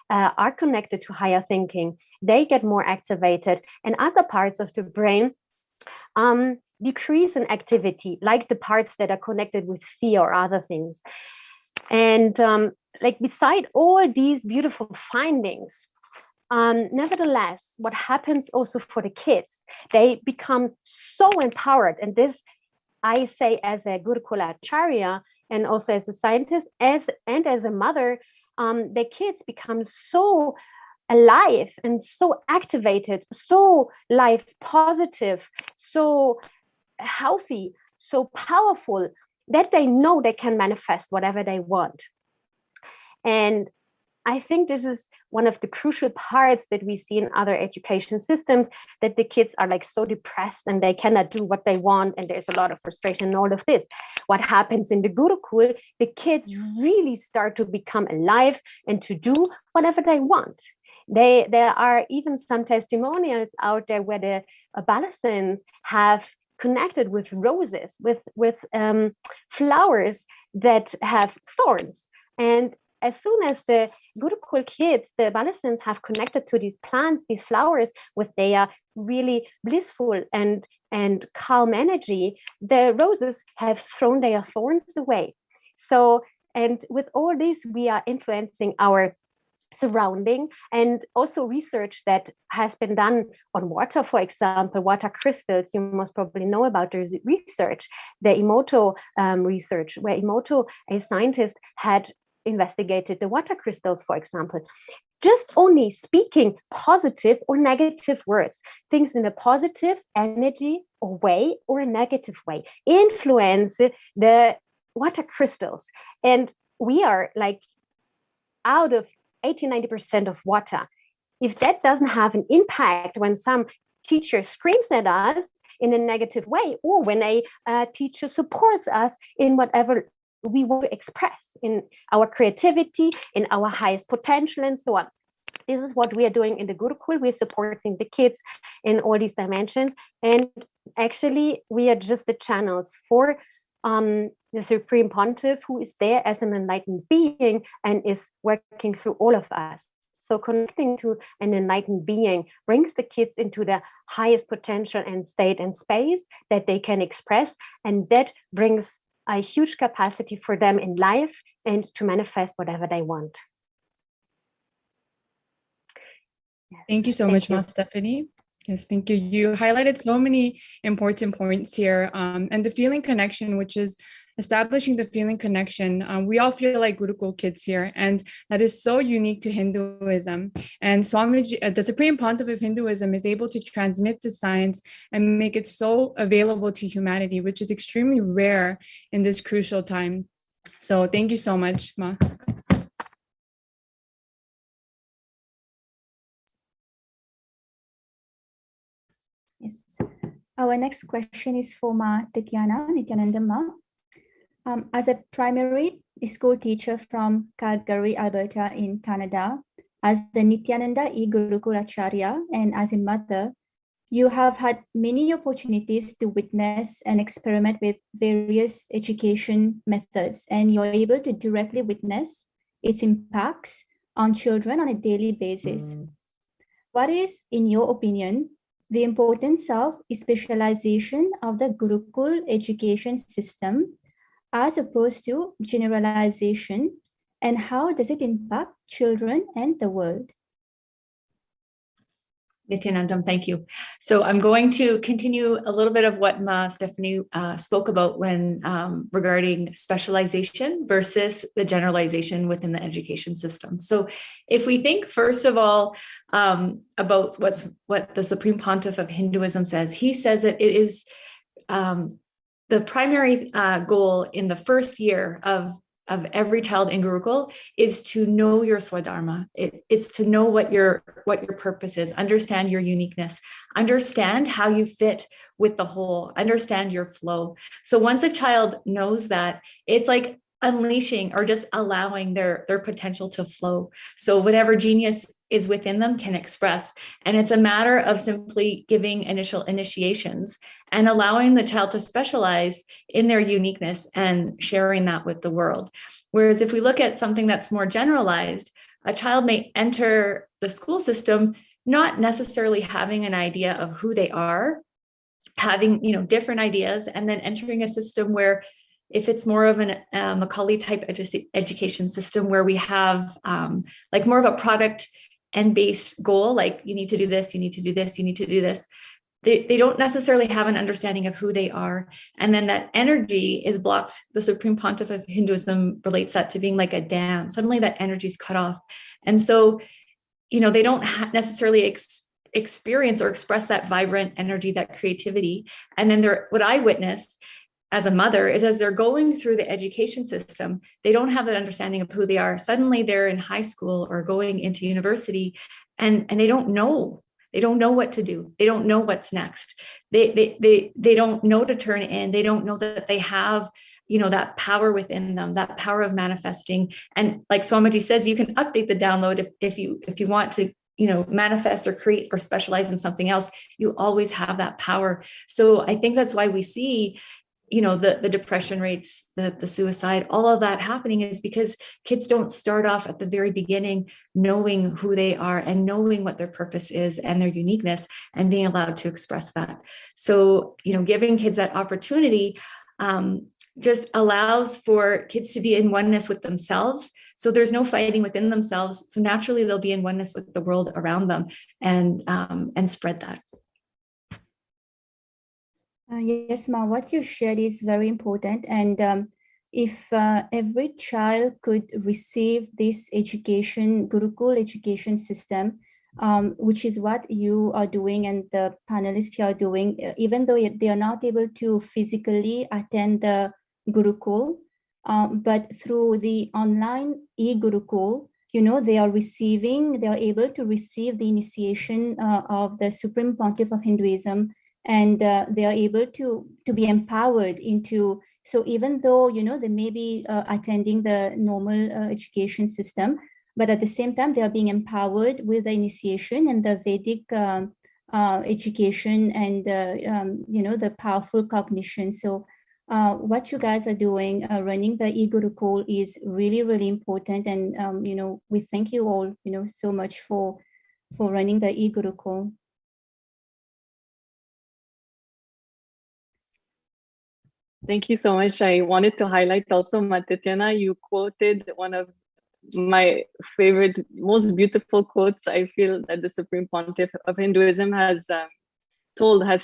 are connected to higher thinking, they get more activated, and other parts of the brain decrease in activity, like the parts that are connected with fear or other things. And like beside all these beautiful findings, nevertheless, what happens also for the kids, they become so empowered. And this I say as a Gurukula Acharya, and also as a scientist, and as a mother, the kids become so alive and so activated, so life positive, so healthy, so powerful, that they know they can manifest whatever they want. And I think this is one of the crucial parts that we see in other education systems, that the kids are like so depressed and they cannot do what they want, and there's a lot of frustration and all of this. What happens in the Gurukul, the kids really start to become alive and to do whatever they want. There are even some testimonials out there where the Balasins have connected with roses, with flowers that have thorns. And as soon as the Gurukul kids, the Balasins, have connected to these plants, these flowers, with their really blissful and calm energy, the roses have thrown their thorns away. So, and with all this, we are influencing our surrounding, and also research that has been done on water, for example, water crystals. You most probably know about the research, the Emoto research, where Emoto, a scientist, had investigated the water crystals, for example. Just only speaking positive or negative words, things in a positive energy or way or a negative way, influence the water crystals. And we are like out of 80-90% of water. If that doesn't have an impact when some teacher screams at us in a negative way, or when a teacher supports us in whatever we want to express, in our creativity, in our highest potential, and so on. This is what we are doing in the Gurukul. We're supporting the kids in all these dimensions. And actually, we are just the channels for the Supreme Pontiff, who is there as an enlightened being and is working through all of us. So connecting to an enlightened being brings the kids into the highest potential and state and space that they can express, and that brings a huge capacity for them in life and to manifest whatever they want. Yes, Thank you so much, Ma Stephanie. Yes, thank you. You highlighted so many important points here, and the feeling connection, which is establishing the feeling connection. We all feel like Gurukul kids here, and that is so unique to Hinduism. And Swamiji, the Supreme Pontiff of Hinduism, is able to transmit the science and make it so available to humanity, which is extremely rare in this crucial time. So thank you so much, Ma. Yes. Our next question is for Ma Nityananda Ma. As a primary school teacher from Calgary, Alberta in Canada, as the Nityananda E. Gurukul Acharya, and as a mother, you have had many opportunities to witness and experiment with various education methods, and you're able to directly witness its impacts on children on a daily basis. What is, in your opinion, the importance of specialization of the Gurukul education system as opposed to generalization, and how does it impact children and the world? Nityanandam, thank you. So I'm going to continue a little bit of what Ma Stephanie spoke about when regarding specialization versus the generalization within the education system. So if we think first of all about what the Supreme Pontiff of Hinduism says, he says that it is the primary goal in the first year of every child in Gurukul is to know your Swadharma. It's to know what your purpose is, understand your uniqueness, understand how you fit with the whole, understand your flow. So once a child knows that, it's like unleashing or just allowing their potential to flow. So whatever genius is within them can express. And it's a matter of simply giving initial initiations and allowing the child to specialize in their uniqueness and sharing that with the world. Whereas if we look at something that's more generalized, a child may enter the school system not necessarily having an idea of who they are, having different ideas, and then entering a system where if it's more of an Macaulay type education system where we have like more of a product and based goal, like you need to do this, you need to do this, you need to do this. They don't necessarily have an understanding of who they are. And then that energy is blocked. The Supreme Pontiff of Hinduism relates that to being like a dam. Suddenly that energy is cut off. And so, they don't necessarily experience or express that vibrant energy, that creativity. And then what I witness as a mother is as they're going through the education system, they don't have that understanding of who they are. Suddenly they're in high school or going into university and they don't know. They don't know what to do. They don't know what's next. They don't know to turn in. They don't know that they have, that power within them, that power of manifesting. And like Swamiji says, you can update the download if you want to, manifest or create or specialize in something else. You always have that power. So I think that's why we see the depression rates, the suicide, all of that happening is because kids don't start off at the very beginning knowing who they are and knowing what their purpose is and their uniqueness and being allowed to express that. So, giving kids that opportunity just allows for kids to be in oneness with themselves. So there's no fighting within themselves. So naturally they'll be in oneness with the world around them and spread that. Yes, Ma, what you shared is very important. And if every child could receive this education, Gurukul education system, which is what you are doing and the panelists here are doing, even though they are not able to physically attend the Gurukul, but through the online e-Gurukul, they are able to receive the initiation of the Supreme Pontiff of Hinduism, and they are able to be empowered into, so even though, they may be attending the normal education system, but at the same time, they are being empowered with the initiation and the Vedic education and, the powerful cognition. So what you guys are doing, running the e-Gurukul is really, really important. And, we thank you all, so much for running the e-Gurukul. Thank you so much. I wanted to highlight also, Matitiana, you quoted one of my favorite, most beautiful quotes I feel that the Supreme Pontiff of Hinduism has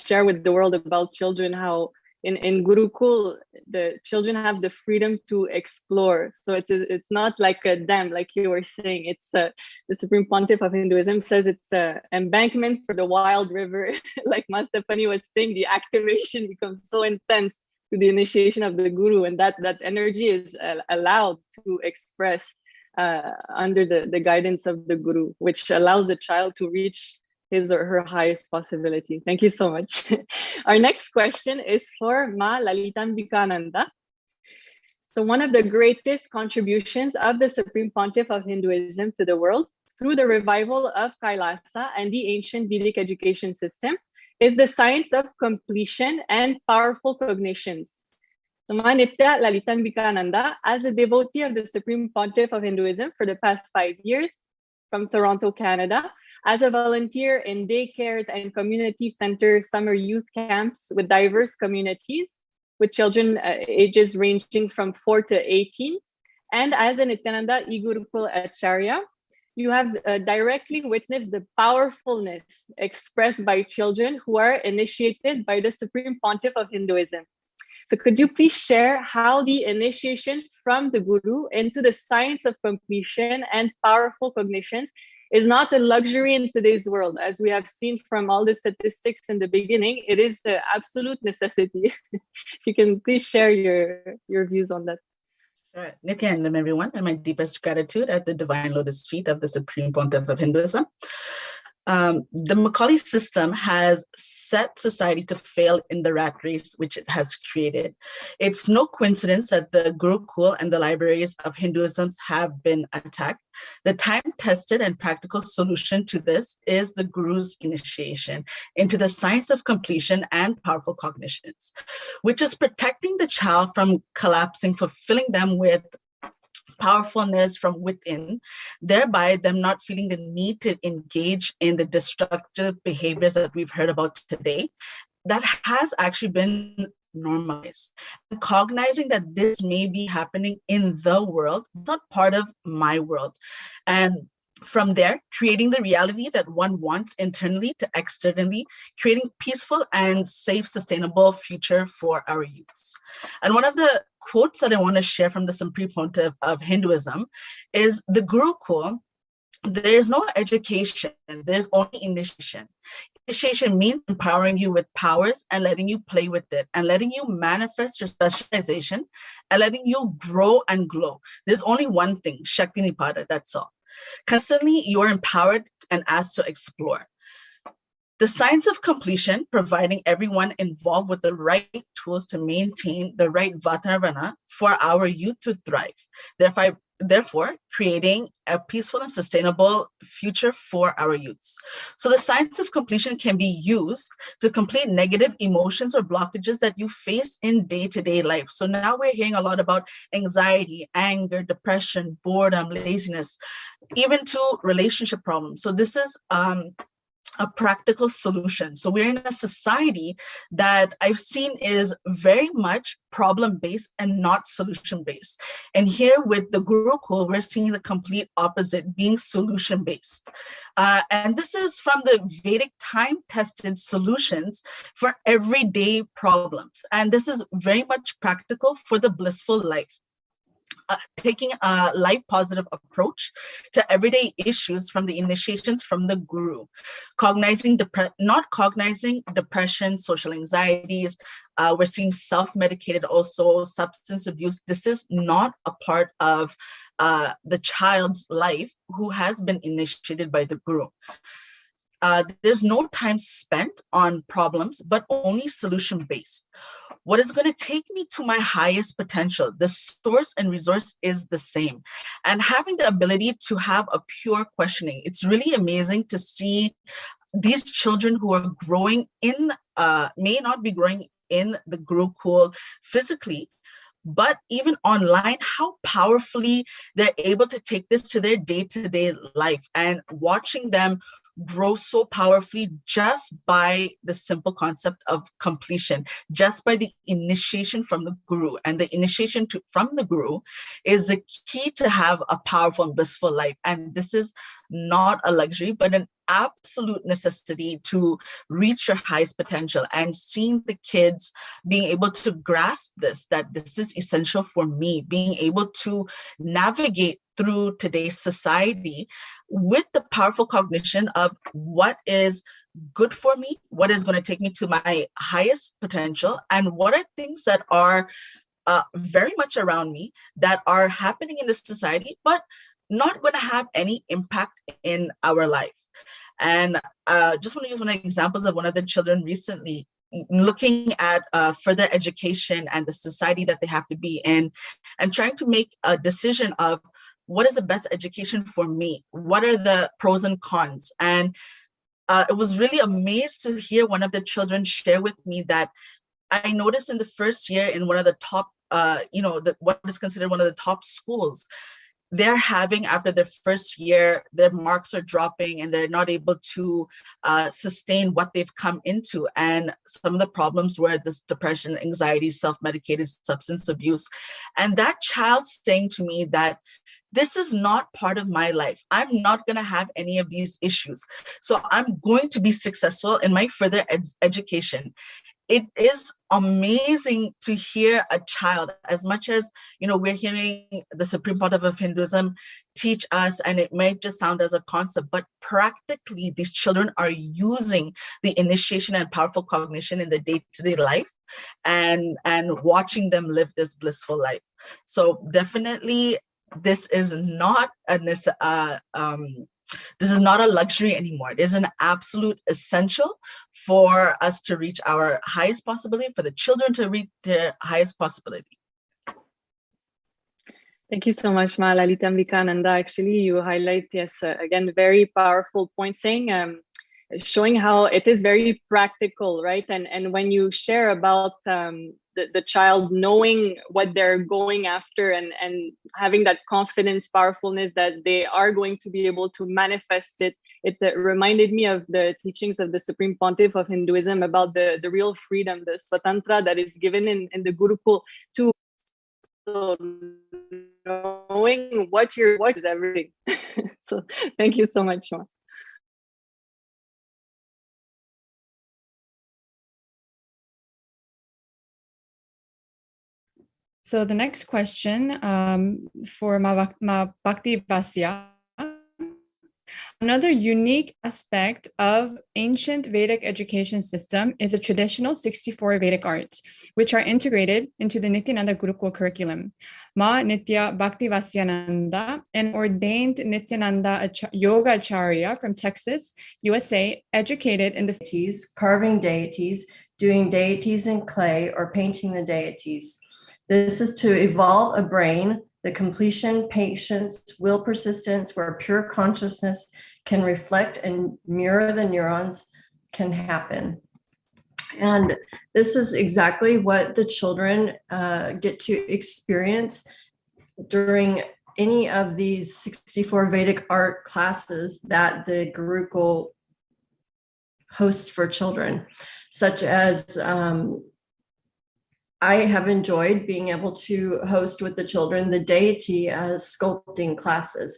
shared with the world about children, how in Gurukul, the children have the freedom to explore. So it's not like a dam, like you were saying. It's the Supreme Pontiff of Hinduism says it's an embankment for the wild river. Like Mastapani was saying, the activation becomes so intense to the initiation of the Guru, and that energy is allowed to express under the guidance of the Guru, which allows the child to reach his or her highest possibility. Thank you so much. Our next question is for Ma Lalitambikananda. So one of the greatest contributions of the Supreme Pontiff of Hinduism to the world through the revival of Kailasa and the ancient Vedic education system is the science of completion and powerful cognitions. So Ma Nitya Lalitambikananda, as a devotee of the Supreme Pontiff of Hinduism for the past 5 years from Toronto, Canada, as a volunteer in daycares and community center summer youth camps with diverse communities, with children ages ranging from 4 to 18, and as a Nityananda e-Gurukul Acharya, you have directly witnessed the powerfulness expressed by children who are initiated by the Supreme Pontiff of Hinduism. So could you please share how the initiation from the Guru into the science of completion and powerful cognitions is not a luxury in today's world? As we have seen from all the statistics in the beginning, it is an absolute necessity. If you can please share your views on that. Sure. Nityanandam, everyone, and my deepest gratitude at the Divine Lotus feet of the Supreme Pontiff of Hinduism. The Macaulay system has set society to fail in the rat race which it has created. It's no coincidence that the Gurukul and the libraries of Hinduism have been attacked. The time-tested and practical solution to this is the Guru's initiation into the science of completion and powerful cognitions, which is protecting the child from collapsing, fulfilling them with powerfulness from within, thereby them not feeling the need to engage in the destructive behaviors that we've heard about today. That has actually been normalized. And cognizing that this may be happening in the world, not part of my world. And from there, creating the reality that one wants internally to externally, creating peaceful and safe, sustainable future for our youths. And one of the quotes that I want to share from the Supreme Pontiff of Hinduism is the Gurukul. There's no education, there's only initiation. Initiation means empowering you with powers and letting you play with it and letting you manifest your specialization and letting you grow and glow. There's only one thing, Shakti Nipada, that's all. Constantly, you're empowered and asked to explore. The science of completion, providing everyone involved with the right tools to maintain the right Vatavana for our youth to thrive. Therefore, creating a peaceful and sustainable future for our youths. So the science of completion can be used to complete negative emotions or blockages that you face in day-to-day life. So now we're hearing a lot about anxiety, anger, depression, boredom, laziness, even to relationship problems. So this is a practical solution. So we're in a society that I've seen is very much problem-based and not solution-based. And here with the Gurukul, we're seeing the complete opposite, being solution-based. And this is from the Vedic time-tested solutions for everyday problems. And this is very much practical for the blissful life. Taking a life positive approach to everyday issues from the initiations from the Guru, not cognizing depression, social anxieties. We're seeing self-medicated also, substance abuse. This is not a part of the child's life who has been initiated by the Guru. There's no time spent on problems, but only solution-based. What is going to take me to my highest potential? The source and resource is the same. And having the ability to have a pure questioning, it's really amazing to see these children who are growing in, may not be growing in the Gurukul physically, but even online, how powerfully they're able to take this to their day-to-day life, and watching them grow so powerfully just by the simple concept of completion, just by the initiation from the guru. And the initiation from the guru is the key to have a powerful and blissful life. And this is not a luxury, but an absolute necessity to reach your highest potential. And seeing the kids being able to grasp this, that this is essential for me, being able to navigate through today's society with the powerful cognition of what is good for me, what is going to take me to my highest potential, and what are things that are very much around me that are happening in this society, but not going to have any impact in our life. And just want to use one of the examples of one of the children recently, looking at further education and the society that they have to be in, and trying to make a decision of what is the best education for me? What are the pros and cons? And it was really amazed to hear one of the children share with me that I noticed in the first year in one of the top, what is considered one of the top schools, they're having, after their first year, their marks are dropping and they're not able to sustain what they've come into. And some of the problems were this depression, anxiety, self-medicated substance abuse. And that child saying to me that this is not part of my life. I'm not going to have any of these issues. So I'm going to be successful in my further education. It is amazing to hear a child, as much as, we're hearing the Supreme Pontiff of Hinduism teach us, and it may just sound as a concept, but practically these children are using the initiation and powerful cognition in their day-to-day life, and watching them live this blissful life. So definitely, this is not a luxury anymore. It is an absolute essential for us to reach our highest possibility, for the children to reach their highest possibility. Thank you so much, Ma Lalita Ambikananda. Actually, you highlight, again, very powerful point, showing how it is very practical, right? And when you share about the child knowing what they're going after, and having that confidence, powerfulness that they are going to be able to manifest it, it reminded me of the teachings of the Supreme Pontiff of Hinduism about the real freedom, the swatantra that is given in the Gurukul to. So knowing what is everything. So thank you so much, Ma. So the next question for Ma Bhakti Vasya. Another unique aspect of ancient Vedic education system is a traditional 64 Vedic arts, which are integrated into the Nityananda Gurukul curriculum. Ma Nitya Bhakti Vasyananda, an ordained Nityananda Yoga Acharya from Texas, USA, educated in the deities, carving deities, doing deities in clay, or painting the deities. This is to evolve a brain, the completion, patience, will persistence, where pure consciousness can reflect and mirror the neurons can happen. And this is exactly what the children get to experience during any of these 64 Vedic art classes that the Gurukul hosts for children, such as I have enjoyed being able to host with the children the deity sculpting classes,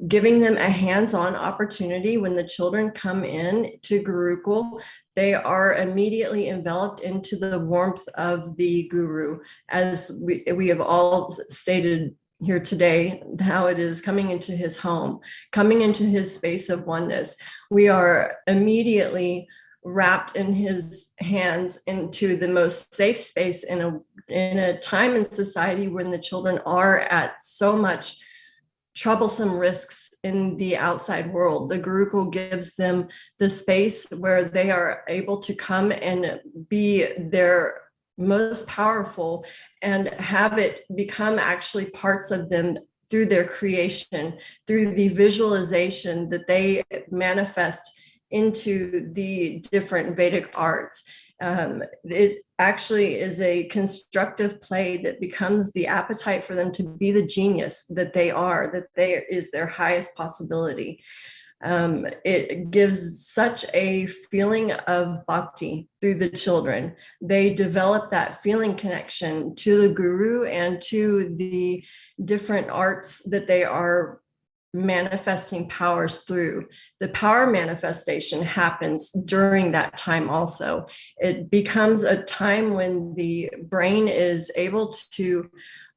giving them a hands-on opportunity. When the children come in to Gurukul, they are immediately enveloped into the warmth of the guru, as we have all stated here today, how it is coming into his home, coming into his space of oneness. We are immediately wrapped in his hands into the most safe space in a time in society when the children are at so much troublesome risks in the outside world. The Gurukul gives them the space where they are able to come and be their most powerful and have it become actually parts of them through their creation, through the visualization that they manifest into the different Vedic arts. It actually is a constructive play that becomes the appetite for them to be the genius that they are, that they is their highest possibility. It gives such a feeling of bhakti through the children. They develop that feeling connection to the guru and to the different arts that they are manifesting powers through. The power manifestation happens during that time also. It becomes a time when the brain is able to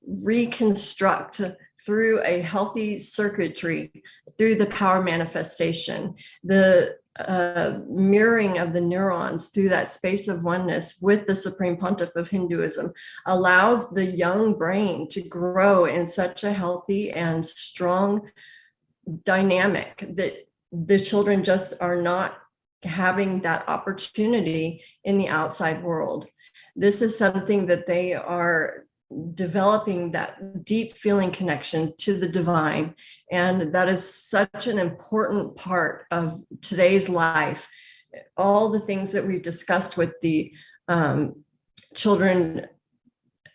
reconstruct through a healthy circuitry, through the power manifestation, the mirroring of the neurons through that space of oneness with the Supreme Pontiff of Hinduism allows the young brain to grow in such a healthy and strong dynamic that the children just are not having that opportunity in the outside world. This is something that they are developing, that deep feeling connection to the divine. And that is such an important part of today's life. All the things that we've discussed with the children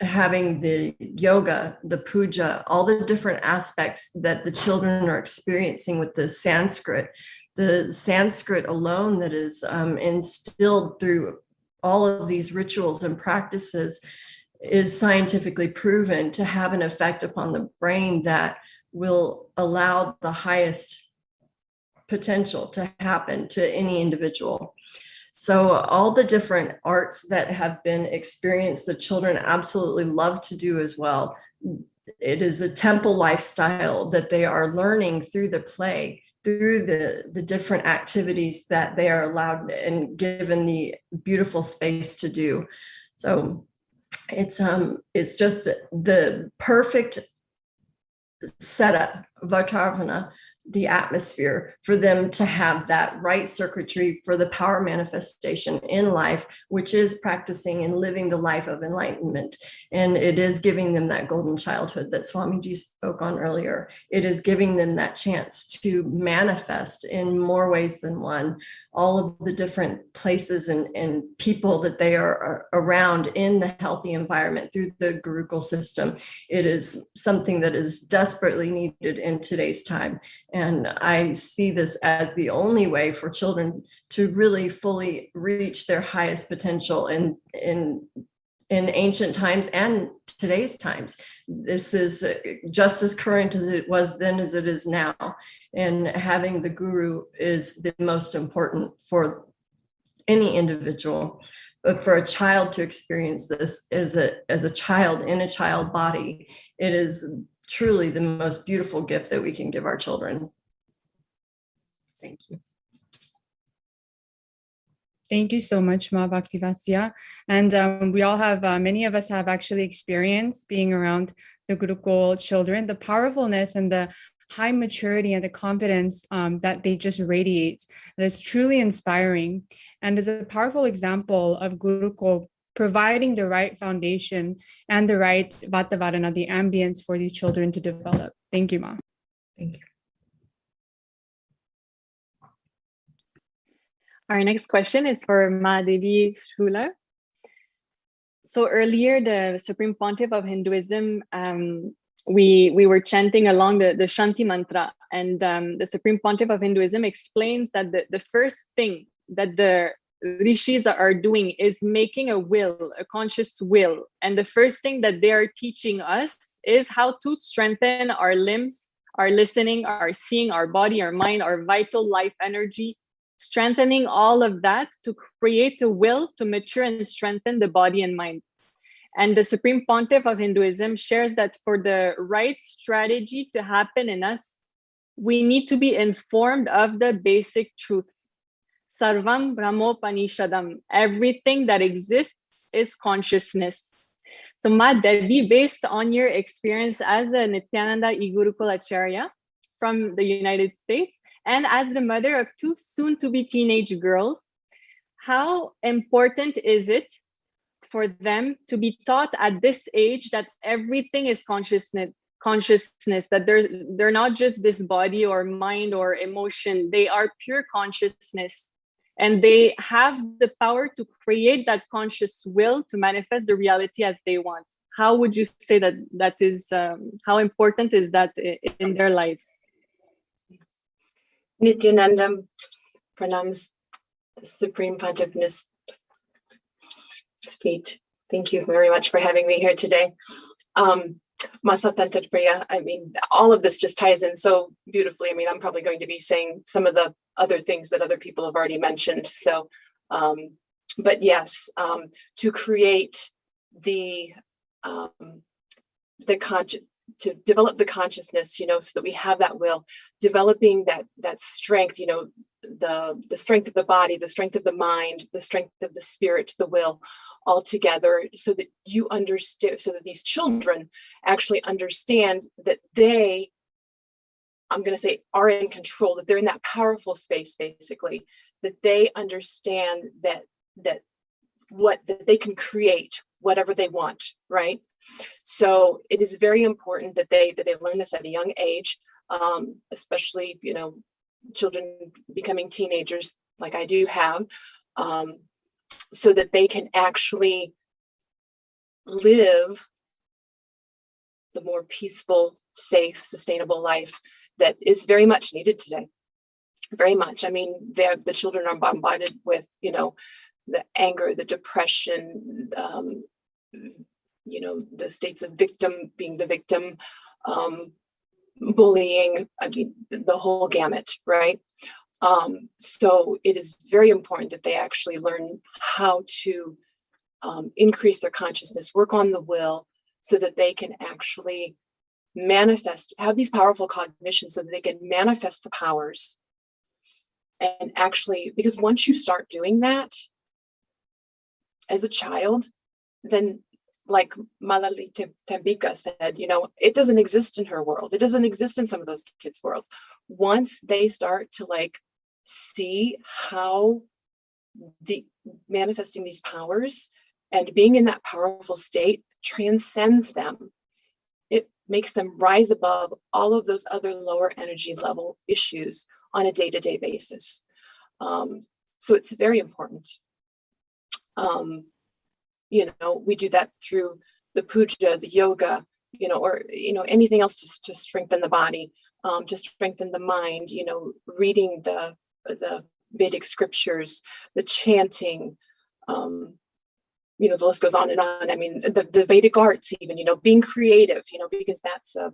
having the yoga, the puja, all the different aspects that the children are experiencing with the Sanskrit alone that is instilled through all of these rituals and practices is scientifically proven to have an effect upon the brain that will allow the highest potential to happen to any individual. So all the different arts that have been experienced, the children absolutely love to do as well. It is a temple lifestyle that they are learning through the play, through the different activities that they are allowed and given the beautiful space to do. So it's just the perfect setup, Vartavana, the atmosphere for them to have that right circuitry for the power manifestation in life, which is practicing and living the life of enlightenment. And it is giving them that golden childhood that Swamiji spoke on earlier. It is giving them that chance to manifest in more ways than one, all of the different places and people that they are around in the healthy environment through the Gurukul system. It is something that is desperately needed in today's time. And I see this as the only way for children to really fully reach their highest potential in ancient times and today's times. This is just as current as it was then as it is now. And having the guru is the most important for any individual. But for a child to experience this as a child in a child body, it is truly the most beautiful gift that we can give our children. Thank you. Thank you so much, Ma Bhaktivatsia. And we all have, many of us have actually experienced being around the Gurukul children, the powerfulness and the high maturity and the confidence that they just radiate. That is truly inspiring and is a powerful example of Gurukul providing the right foundation and the right Vatavadana, the ambience for these children to develop. Thank you, Ma. Thank you. Our next question is for Ma Devi Shular. So earlier, the Supreme Pontiff of Hinduism, we were chanting along the Shanti mantra, and the Supreme Pontiff of Hinduism explains that the first thing that the rishis are doing is making a will, a conscious will. And the first thing that they are teaching us is how to strengthen our limbs, our listening, our seeing, our body, our mind, our vital life energy, strengthening all of that to create a will to mature and strengthen the body and mind. And the Supreme Pontiff of Hinduism shares that for the right strategy to happen in us, we need to be informed of the basic truths. Sarvam Brahmopanishadam. Everything that exists is consciousness. So Ma Devi, based on your experience as a Nityananda Gurukul Acharya from the United States, and as the mother of two soon-to-be teenage girls, how important is it for them to be taught at this age that everything is consciousness, that they're not just this body or mind or emotion, they are pure consciousness. and they have the power to create that conscious will to manifest the reality as they want. How would you say that that is, how important is that in their lives? Nityanandam, pranams, Supreme Pontiff's feet. Thank you very much for having me here today. Masatanta Priya, I mean, all of this just ties in so beautifully. I mean, I'm probably going to be saying some of the other things that other people have already mentioned. So, but yes, to create the to develop the consciousness, you know, so that we have that will, developing that strength, you know, the strength of the body, the strength of the mind, the strength of the spirit, the will, all together, so that you understand, so that these children actually understand that they, I'm going to say, are in control, that they're in that powerful space, basically, that they understand that they can create whatever they want, right? So it is very important that they learn this at a young age, especially, you know, children becoming teenagers like I do have, so that they can actually live the more peaceful, safe, sustainable life that is very much needed today. Very much. I mean, the children are bombarded with, you know, the anger, the depression, you know, the states of being the victim, bullying, I mean, the whole gamut, right? So it is very important that they actually learn how to increase their consciousness, work on the will, so that they can actually manifest, have these powerful cognitions, so that they can manifest the powers. And actually, because once you start doing that as a child, then, like Malali Tembika said, you know, it doesn't exist in her world. It doesn't exist in some of those kids' worlds. Once they start to like see how the manifesting these powers and being in that powerful state transcends them, it makes them rise above all of those other lower energy level issues on a day-to-day basis. So it's very important. You know, we do that through the puja, the yoga, you know, or, you know, anything else to strengthen the body, to strengthen the mind, you know, reading the Vedic scriptures, the chanting, you know, the list goes on and on. I mean, the Vedic arts even, you know, being creative, you know, because that's a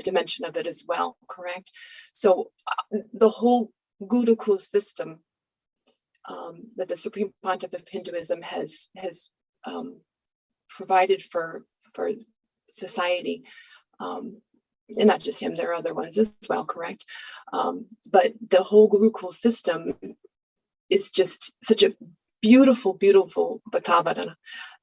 dimension of it as well, correct? So the whole Gurukul system that the Supreme Pontiff of Hinduism has provided for society, and not just him, there are other ones as well, correct? But the whole Gurukul system is just such a beautiful, beautiful Vatavadana.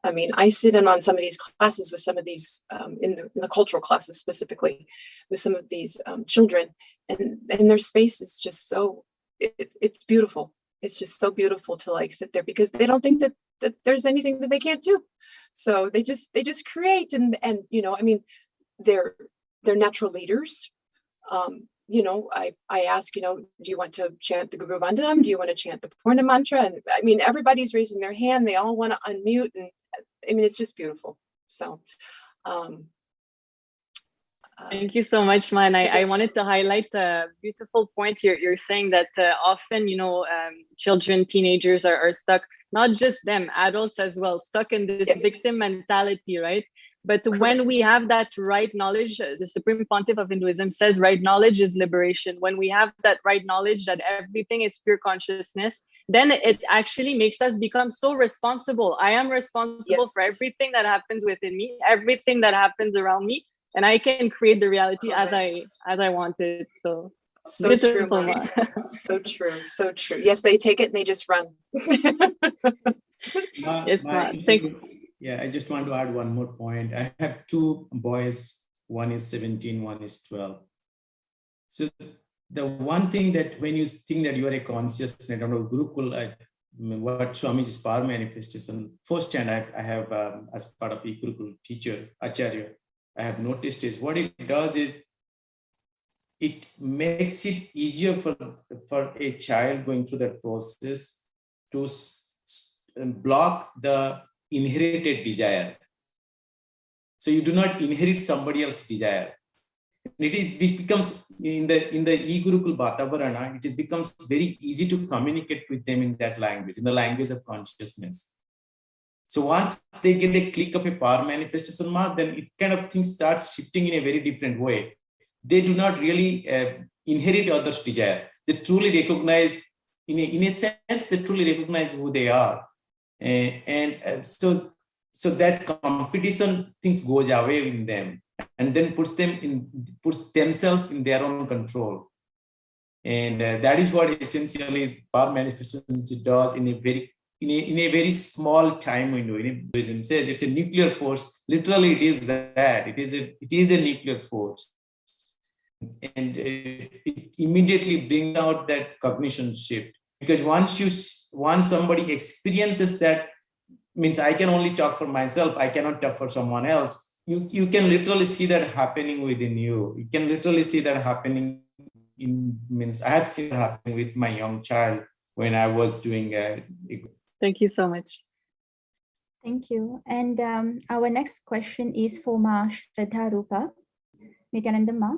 I mean, I sit in on some of these classes with some of these, in the cultural classes specifically, with some of these children, and their space is just so, it's beautiful. It's just so beautiful to like sit there, because they don't think that there's anything that they can't do. So they just create, and you know, I mean, they're natural leaders. You know, I ask, you know, do you want to chant the Guru Vandanam? Do you want to chant the Purna mantra? And I mean, everybody's raising their hand. They all want to unmute, and I mean, it's just beautiful. So thank you so much, Man. I wanted to highlight a beautiful point. You're saying that often, you know, children, teenagers are stuck, not just them, adults as well, stuck in this victim mentality, right? But correct. When we have that right knowledge, the Supreme Pontiff of Hinduism says right knowledge is liberation. When we have that right knowledge that everything is pure consciousness, then it actually makes us become so responsible. I am responsible for everything that happens within me, everything that happens around me, and I can create the reality as I want it. So true, so true, so true. Yes, they take it and they just run. Yeah, I just want to add one more point. I have two boys, one is 17, one is 12. So the one thing that when you think that you are a consciousness, I don't know, Gurukul, what Swamiji's power manifestation, firsthand I have, as part of a Gurukul teacher, Acharya, I have noticed is what it does is it makes it easier for a child going through that process to block the inherited desire. So you do not inherit somebody else's desire. It becomes in the e-Gurukul Bhatavarana, it becomes very easy to communicate with them in that language, in the language of consciousness. So once they get a click of a power manifestation mark, then it kind of things starts shifting in a very different way. They do not really inherit others' desire. They truly recognize, in a sense, they truly recognize who they are. So that competition things goes away in them, and then puts themselves in their own control. And that is what essentially power manifestation does in a very small time window. Buddhism says it's a nuclear force. Literally, it is that. It is a nuclear force, and it immediately brings out that cognition shift. Because once somebody experiences that, means I can only talk for myself, I cannot talk for someone else. You can literally see that happening within you. You can literally see that happening I have seen it happening with my young child when I was doing Thank you so much. Thank you. And our next question is for Ma Shraddha Rupa, Nityananda Ma.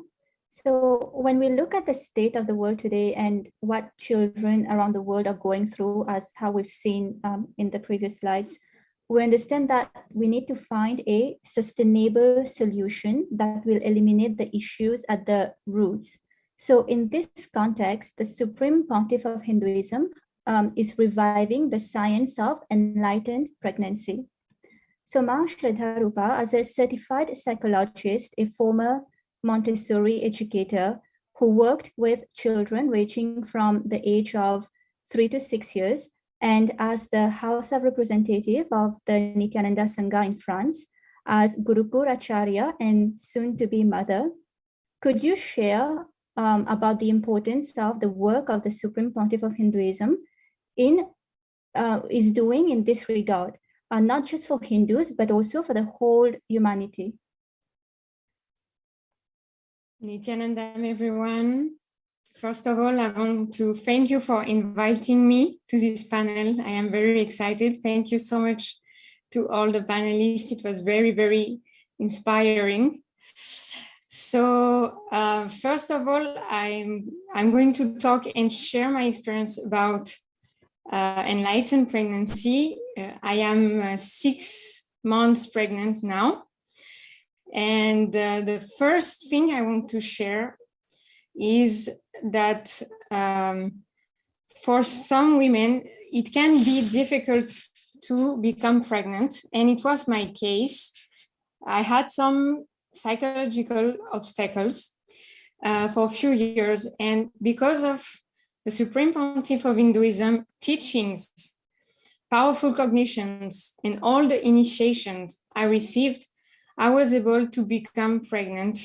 So when we look at the state of the world today and what children around the world are going through, as how we've seen in the previous slides, we understand that we need to find a sustainable solution that will eliminate the issues at the roots. So in this context, the Supreme Pontiff of Hinduism is reviving the science of enlightened pregnancy. So Ma Shraddha Rupa, as a certified psychologist, a former Montessori educator who worked with children ranging from the age of 3 to 6 years, and as the House of Representative of the Nityananda Sangha in France, as Gurukul Acharya and soon-to-be mother, could you share about the importance of the work of the Supreme Pontiff of Hinduism is doing in this regard, not just for Hindus, but also for the whole humanity? Nityanandam, everyone. First of all, I want to thank you for inviting me to this panel. I am very excited. Thank you so much to all the panelists. It was very, very inspiring. So first of all, I'm going to talk and share my experience about enlightened pregnancy. I am 6 months pregnant now. And the first thing I want to share is that for some women, it can be difficult to become pregnant. And it was my case. I had some psychological obstacles for a few years. And because of the Supreme Pontiff of Hinduism teachings, powerful cognitions, and all the initiations I received, I was able to become pregnant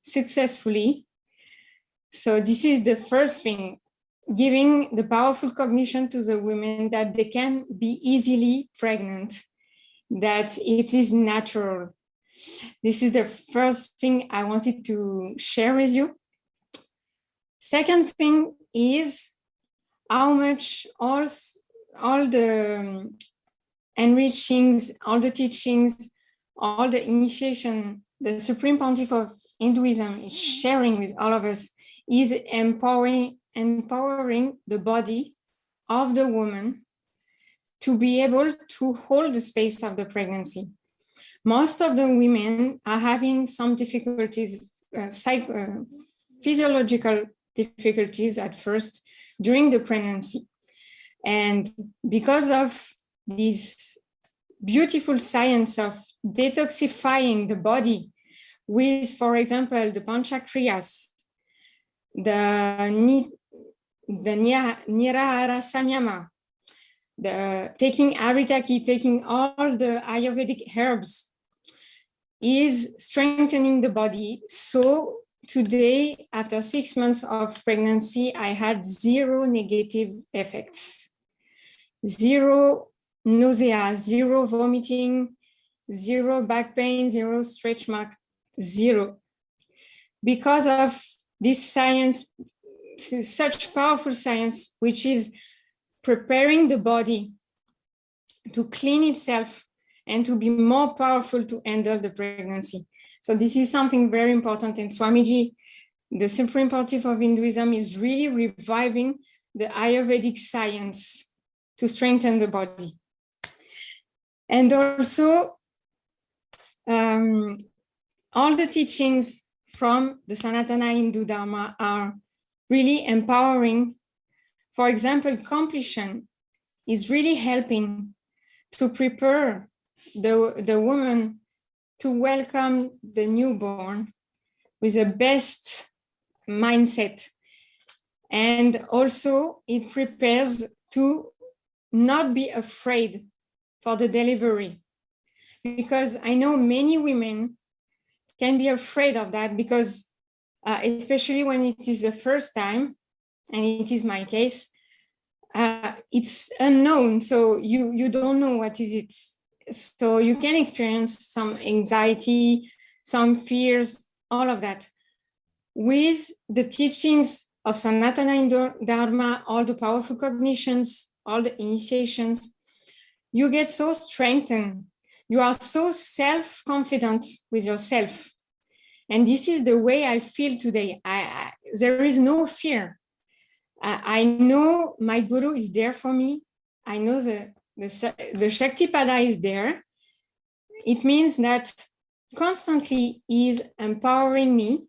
successfully. So this is the first thing, giving the powerful cognition to the women that they can be easily pregnant, that it is natural. This is the first thing I wanted to share with you. Second thing is how much all the enrichings, all the teachings, all the initiation the Supreme Pontiff of Hinduism is sharing with all of us is empowering the body of the woman to be able to hold the space of the pregnancy. Most of the women are having some difficulties, physiological difficulties at first during the pregnancy. And because of this beautiful science of detoxifying the body with, for example, the Panchakriyas, the Nirahara Samyama, the taking Aritaki, taking all the Ayurvedic herbs, is strengthening the body. So today, after 6 months of pregnancy, I had 0 negative effects, 0 nausea, 0 vomiting, 0 back pain, 0 stretch mark, 0. Because of this science, such powerful science, which is preparing the body to clean itself and to be more powerful to handle the pregnancy. So this is something very important. And Swamiji, the Supreme Pontiff of Hinduism, is really reviving the Ayurvedic science to strengthen the body. And also, all the teachings from the Sanatana Hindu Dharma are really empowering. For example, completion is really helping to prepare the woman to welcome the newborn with the best mindset. And also it prepares to not be afraid for the delivery. Because I know many women can be afraid of that because especially when it is the first time, and it is my case, it's unknown. So you don't know what is it. So you can experience some anxiety, some fears, all of that. With the teachings of Sanatana Hindu Dharma, all the powerful cognitions, all the initiations, you get so strengthened. You are so self-confident with yourself. And this is the way I feel today. There is no fear. I know my guru is there for me. I know the Shaktipada is there. It means that constantly is empowering me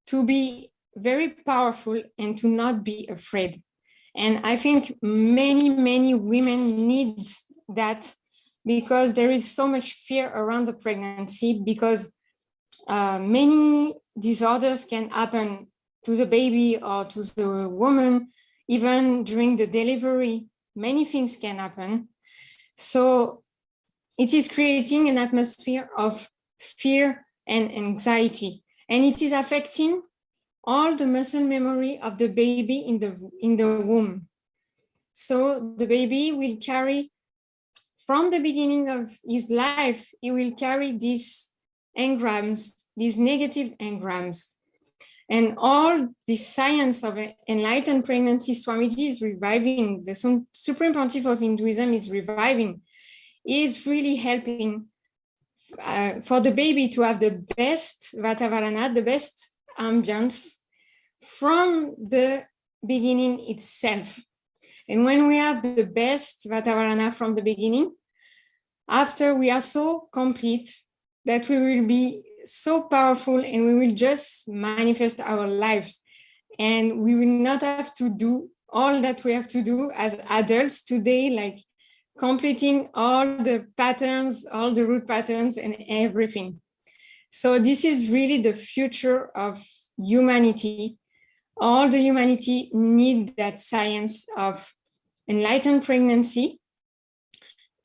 to be very powerful and to not be afraid. And I think many, many women need that because there is so much fear around the pregnancy because many disorders can happen to the baby or to the woman, even during the delivery, many things can happen. So it is creating an atmosphere of fear and anxiety, and it is affecting all the muscle memory of the baby in the womb. So the baby will carry, from the beginning of his life, he will carry these engrams, these negative engrams. And all the science of enlightened pregnancy, Swamiji is reviving, the Supreme Pontiff of Hinduism is reviving, is really helping for the baby to have the best Vatavarana, the best ambience from the beginning itself. And when we have the best Vatavarana from the beginning, after we are so complete that we will be so powerful and we will just manifest our lives. And we will not have to do all that we have to do as adults today, like completing all the patterns, all the root patterns and everything. So this is really the future of humanity. All the humanity need that science of enlightened pregnancy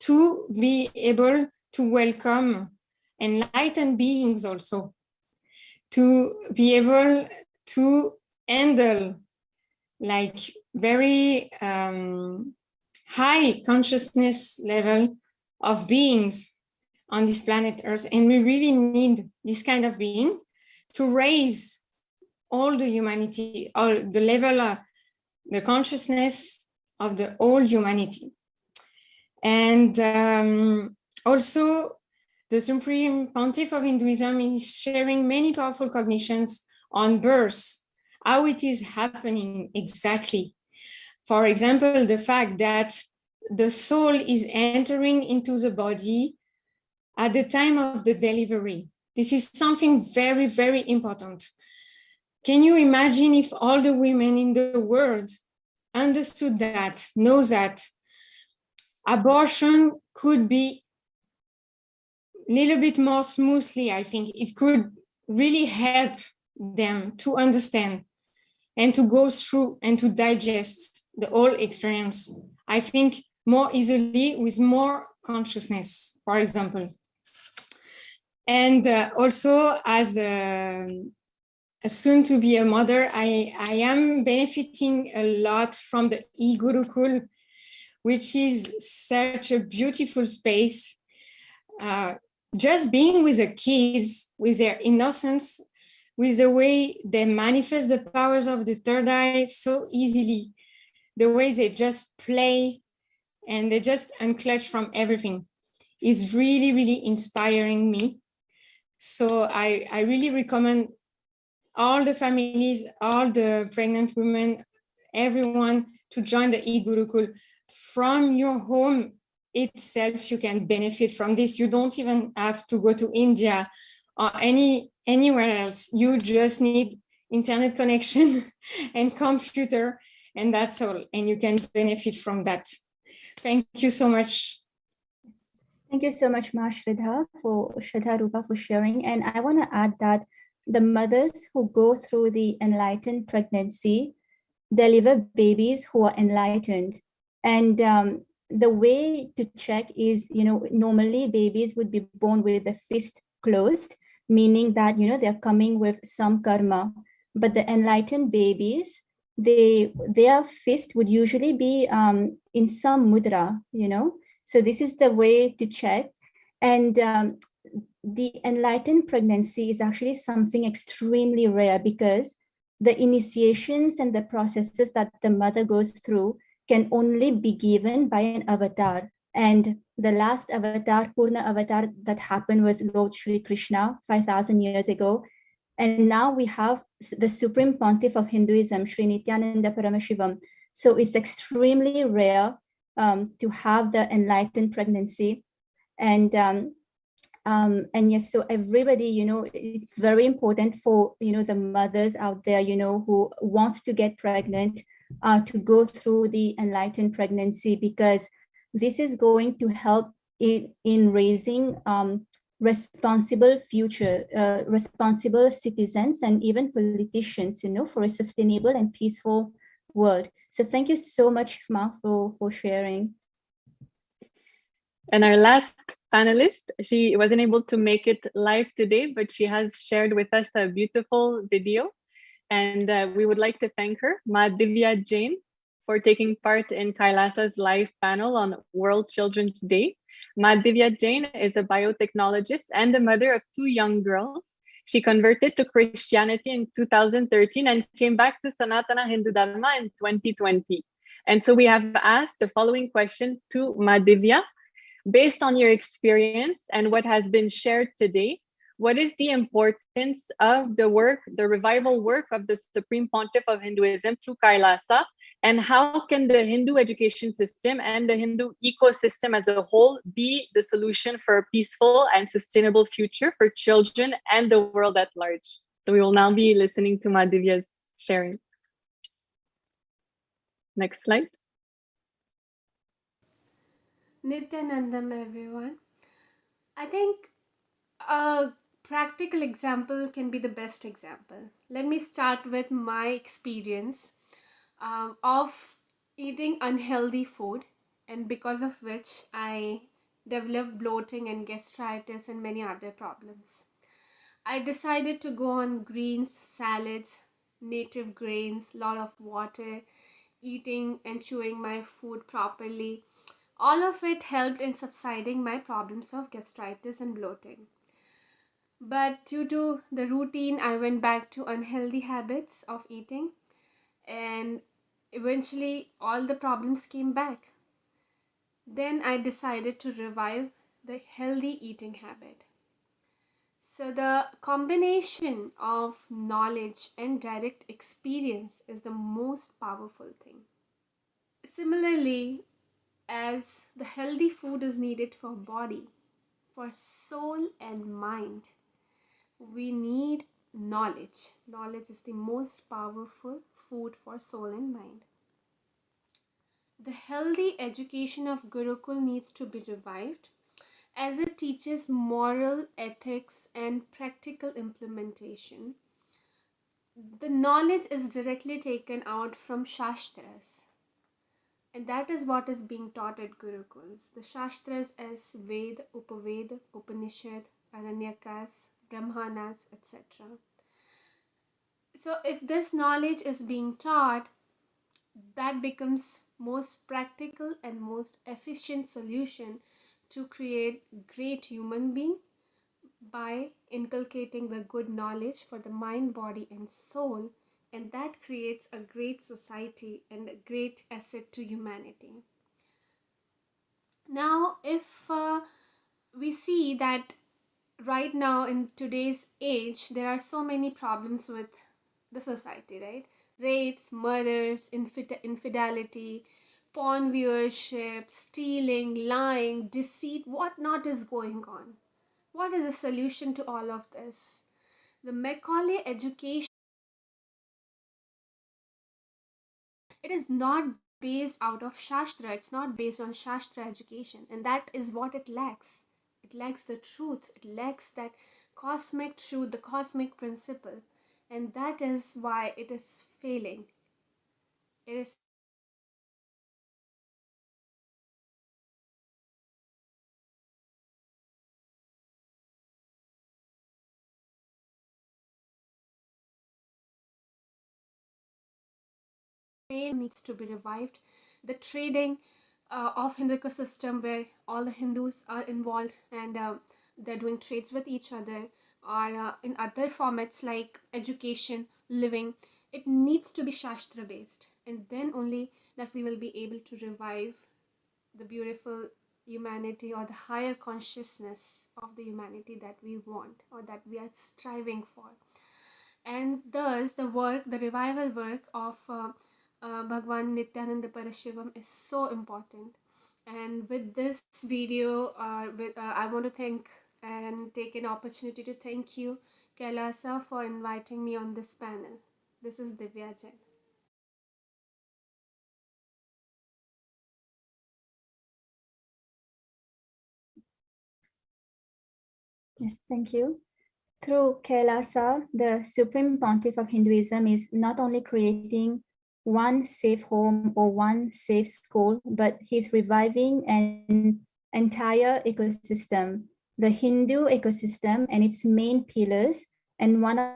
to be able to welcome enlightened beings also, to be able to handle like very high consciousness level of beings on this planet Earth. And we really need this kind of being to raise all the humanity, all the level of the consciousness of the whole humanity. And also the Supreme Pontiff of Hinduism is sharing many powerful cognitions on birth, how it is happening exactly. For example, the fact that the soul is entering into the body at the time of the delivery. This is something very, very important. Can you imagine if all the women in the world understood that, know that abortion could be a little bit more smoothly? I think it could really help them to understand and to go through and to digest the whole experience, I think, more easily with more consciousness, for example. And also as soon to be a mother, I am benefiting a lot from the e-Gurukul, which is such a beautiful space. Just being with the kids, with their innocence, with the way they manifest the powers of the third eye so easily. the way they just play and they just unclutch from everything is really, really inspiring me. So I really recommend all the families, all the pregnant women, everyone to join the e-Gurukul. From your home itself, you can benefit from this. You don't even have to go to India or anywhere else. You just need internet connection and computer, and that's all. And you can benefit from that. Thank you so much. Thank you so much, Ma Shraddha Rupa, for sharing. And I want to add that the mothers who go through the enlightened pregnancy deliver babies who are enlightened. And the way to check is, normally babies would be born with the fist closed, meaning that, they're coming with some karma. But the enlightened babies, their fist would usually be in some mudra, So this is the way to check. And the enlightened pregnancy is actually something extremely rare because the initiations and the processes that the mother goes through can only be given by an avatar. And the last avatar, Purna avatar, that happened was Lord Shri Krishna 5,000 years ago. And now we have the Supreme Pontiff of Hinduism, Sri Nityananda Paramashivam. So it's extremely rare to have the enlightened pregnancy. And yes, so everybody, it's very important for, the mothers out there, who wants to get pregnant to go through the enlightened pregnancy, because this is going to help in raising responsible future, responsible citizens and even politicians, for a sustainable and peaceful world. So thank you so much, Ma, for sharing. And our last panelist, she wasn't able to make it live today, but she has shared with us a beautiful video. And we would like to thank her, Ma Divya Jain, for taking part in Kailasa's live panel on World Children's Day. Ma Divya Jain is a biotechnologist and the mother of 2 young girls. She converted to Christianity in 2013 and came back to Sanatana Hindu Dharma in 2020. And so we have asked the following question to Ma Divya. Based on your experience and what has been shared today, what is the importance of the revival work of the Supreme Pontiff of Hinduism through Kailasa, and how can the Hindu education system and the Hindu ecosystem as a whole be the solution for a peaceful and sustainable future for children and the world at large? So we will now be listening to Ma Divya's sharing. Next slide. Nityanandam, everyone. I think a practical example can be the best example. Let me start with my experience of eating unhealthy food, and because of which I developed bloating and gastritis and many other problems. I decided to go on greens, salads, native grains, lot of water, eating and chewing my food properly. All of it helped in subsiding my problems of gastritis and bloating. But due to the routine, I went back to unhealthy habits of eating, and eventually all the problems came back. Then I decided to revive the healthy eating habit. So the combination of knowledge and direct experience is the most powerful thing. Similarly, as the healthy food is needed for body, for soul and mind, we need knowledge. Knowledge is the most powerful food for soul and mind. The healthy education of Gurukul needs to be revived, as it teaches moral ethics and practical implementation. The knowledge is directly taken out from Shastras, and that is what is being taught at Gurukuls. The Shastras as Ved, Upaved, Upanishad, Aranyakas, Brahmanas, etc. So if this knowledge is being taught, that becomes most practical and most efficient solution to create great human being by inculcating the good knowledge for the mind, body and soul, and that creates a great society and a great asset to humanity. Now, if we see that right now in today's age, there are so many problems with the society, right? Rapes, murders, infidelity, porn viewership, stealing, lying, deceit, what not is going on? What is the solution to all of this? The Macaulay education, it is not based out of Shastra, it's not based on Shastra education, and that is what it lacks. It lacks the truth, it lacks that cosmic truth, the cosmic principle, and that is why it is failing. It is needs to be revived. The trading of Hindu ecosystem, where all the Hindus are involved and they're doing trades with each other, or in other formats like education, living, it needs to be Shastra based, and then only that we will be able to revive the beautiful humanity or the higher consciousness of the humanity that we want or that we are striving for. And thus the revival work of Bhagwan Nityananda Parashivam is so important. And with this video, I want to thank and take an opportunity to thank you, Kailasa, for inviting me on this panel. This is Divya Jain. Yes, thank you. Through Kailasa, the Supreme Pontiff of Hinduism is not only creating one safe home or one safe school, but he's reviving an entire ecosystem, the Hindu ecosystem and its main pillars. And one of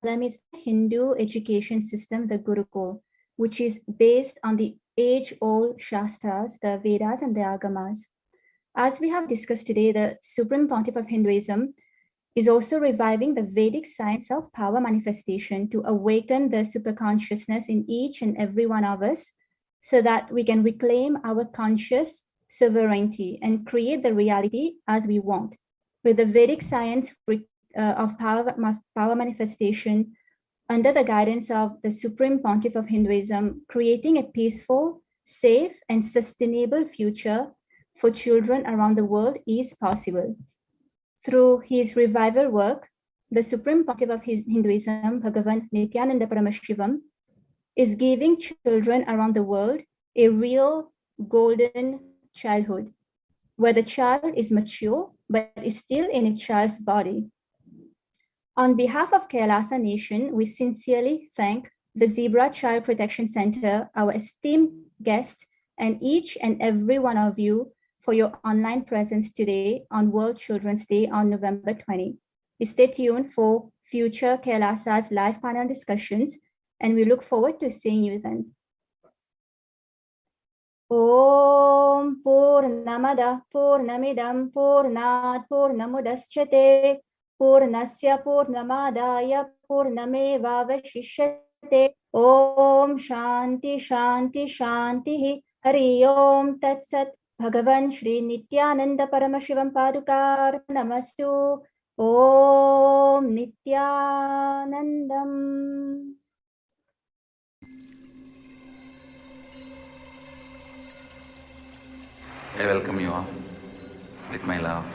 them is the Hindu education system, the Gurukul, which is based on the age-old Shastras, the Vedas and the Agamas. As we have discussed today, the Supreme Pontiff of Hinduism is also reviving the Vedic science of power manifestation to awaken the superconsciousness in each and every one of us so that we can reclaim our conscious sovereignty and create the reality as we want. With the Vedic science of power manifestation under the guidance of the Supreme Pontiff of Hinduism, creating a peaceful, safe, and sustainable future for children around the world is possible. Through his revival work, the Supreme Pontiff of Hinduism, Bhagavan Nityananda Paramashivam, is giving children around the world a real golden childhood, where the child is mature but is still in a child's body. On behalf of Kailasa Nation, we sincerely thank the Zebra Child Protection Center, our esteemed guest, and each and every one of you for your online presence today on World Children's Day on November 20. Stay tuned for future Kailasa's live panel discussions, and we look forward to seeing you then. Om Purnamada Purnamidam Purnat Purnamudashyate Purnasya Purnamadaya Purnamevavashishyate Om Shanti Shanti Shanti Hari Om Tat Sat Bhagavan Shri Nityananda Paramashivam Padukar Namastu Om Nityanandam. I welcome you all with my love.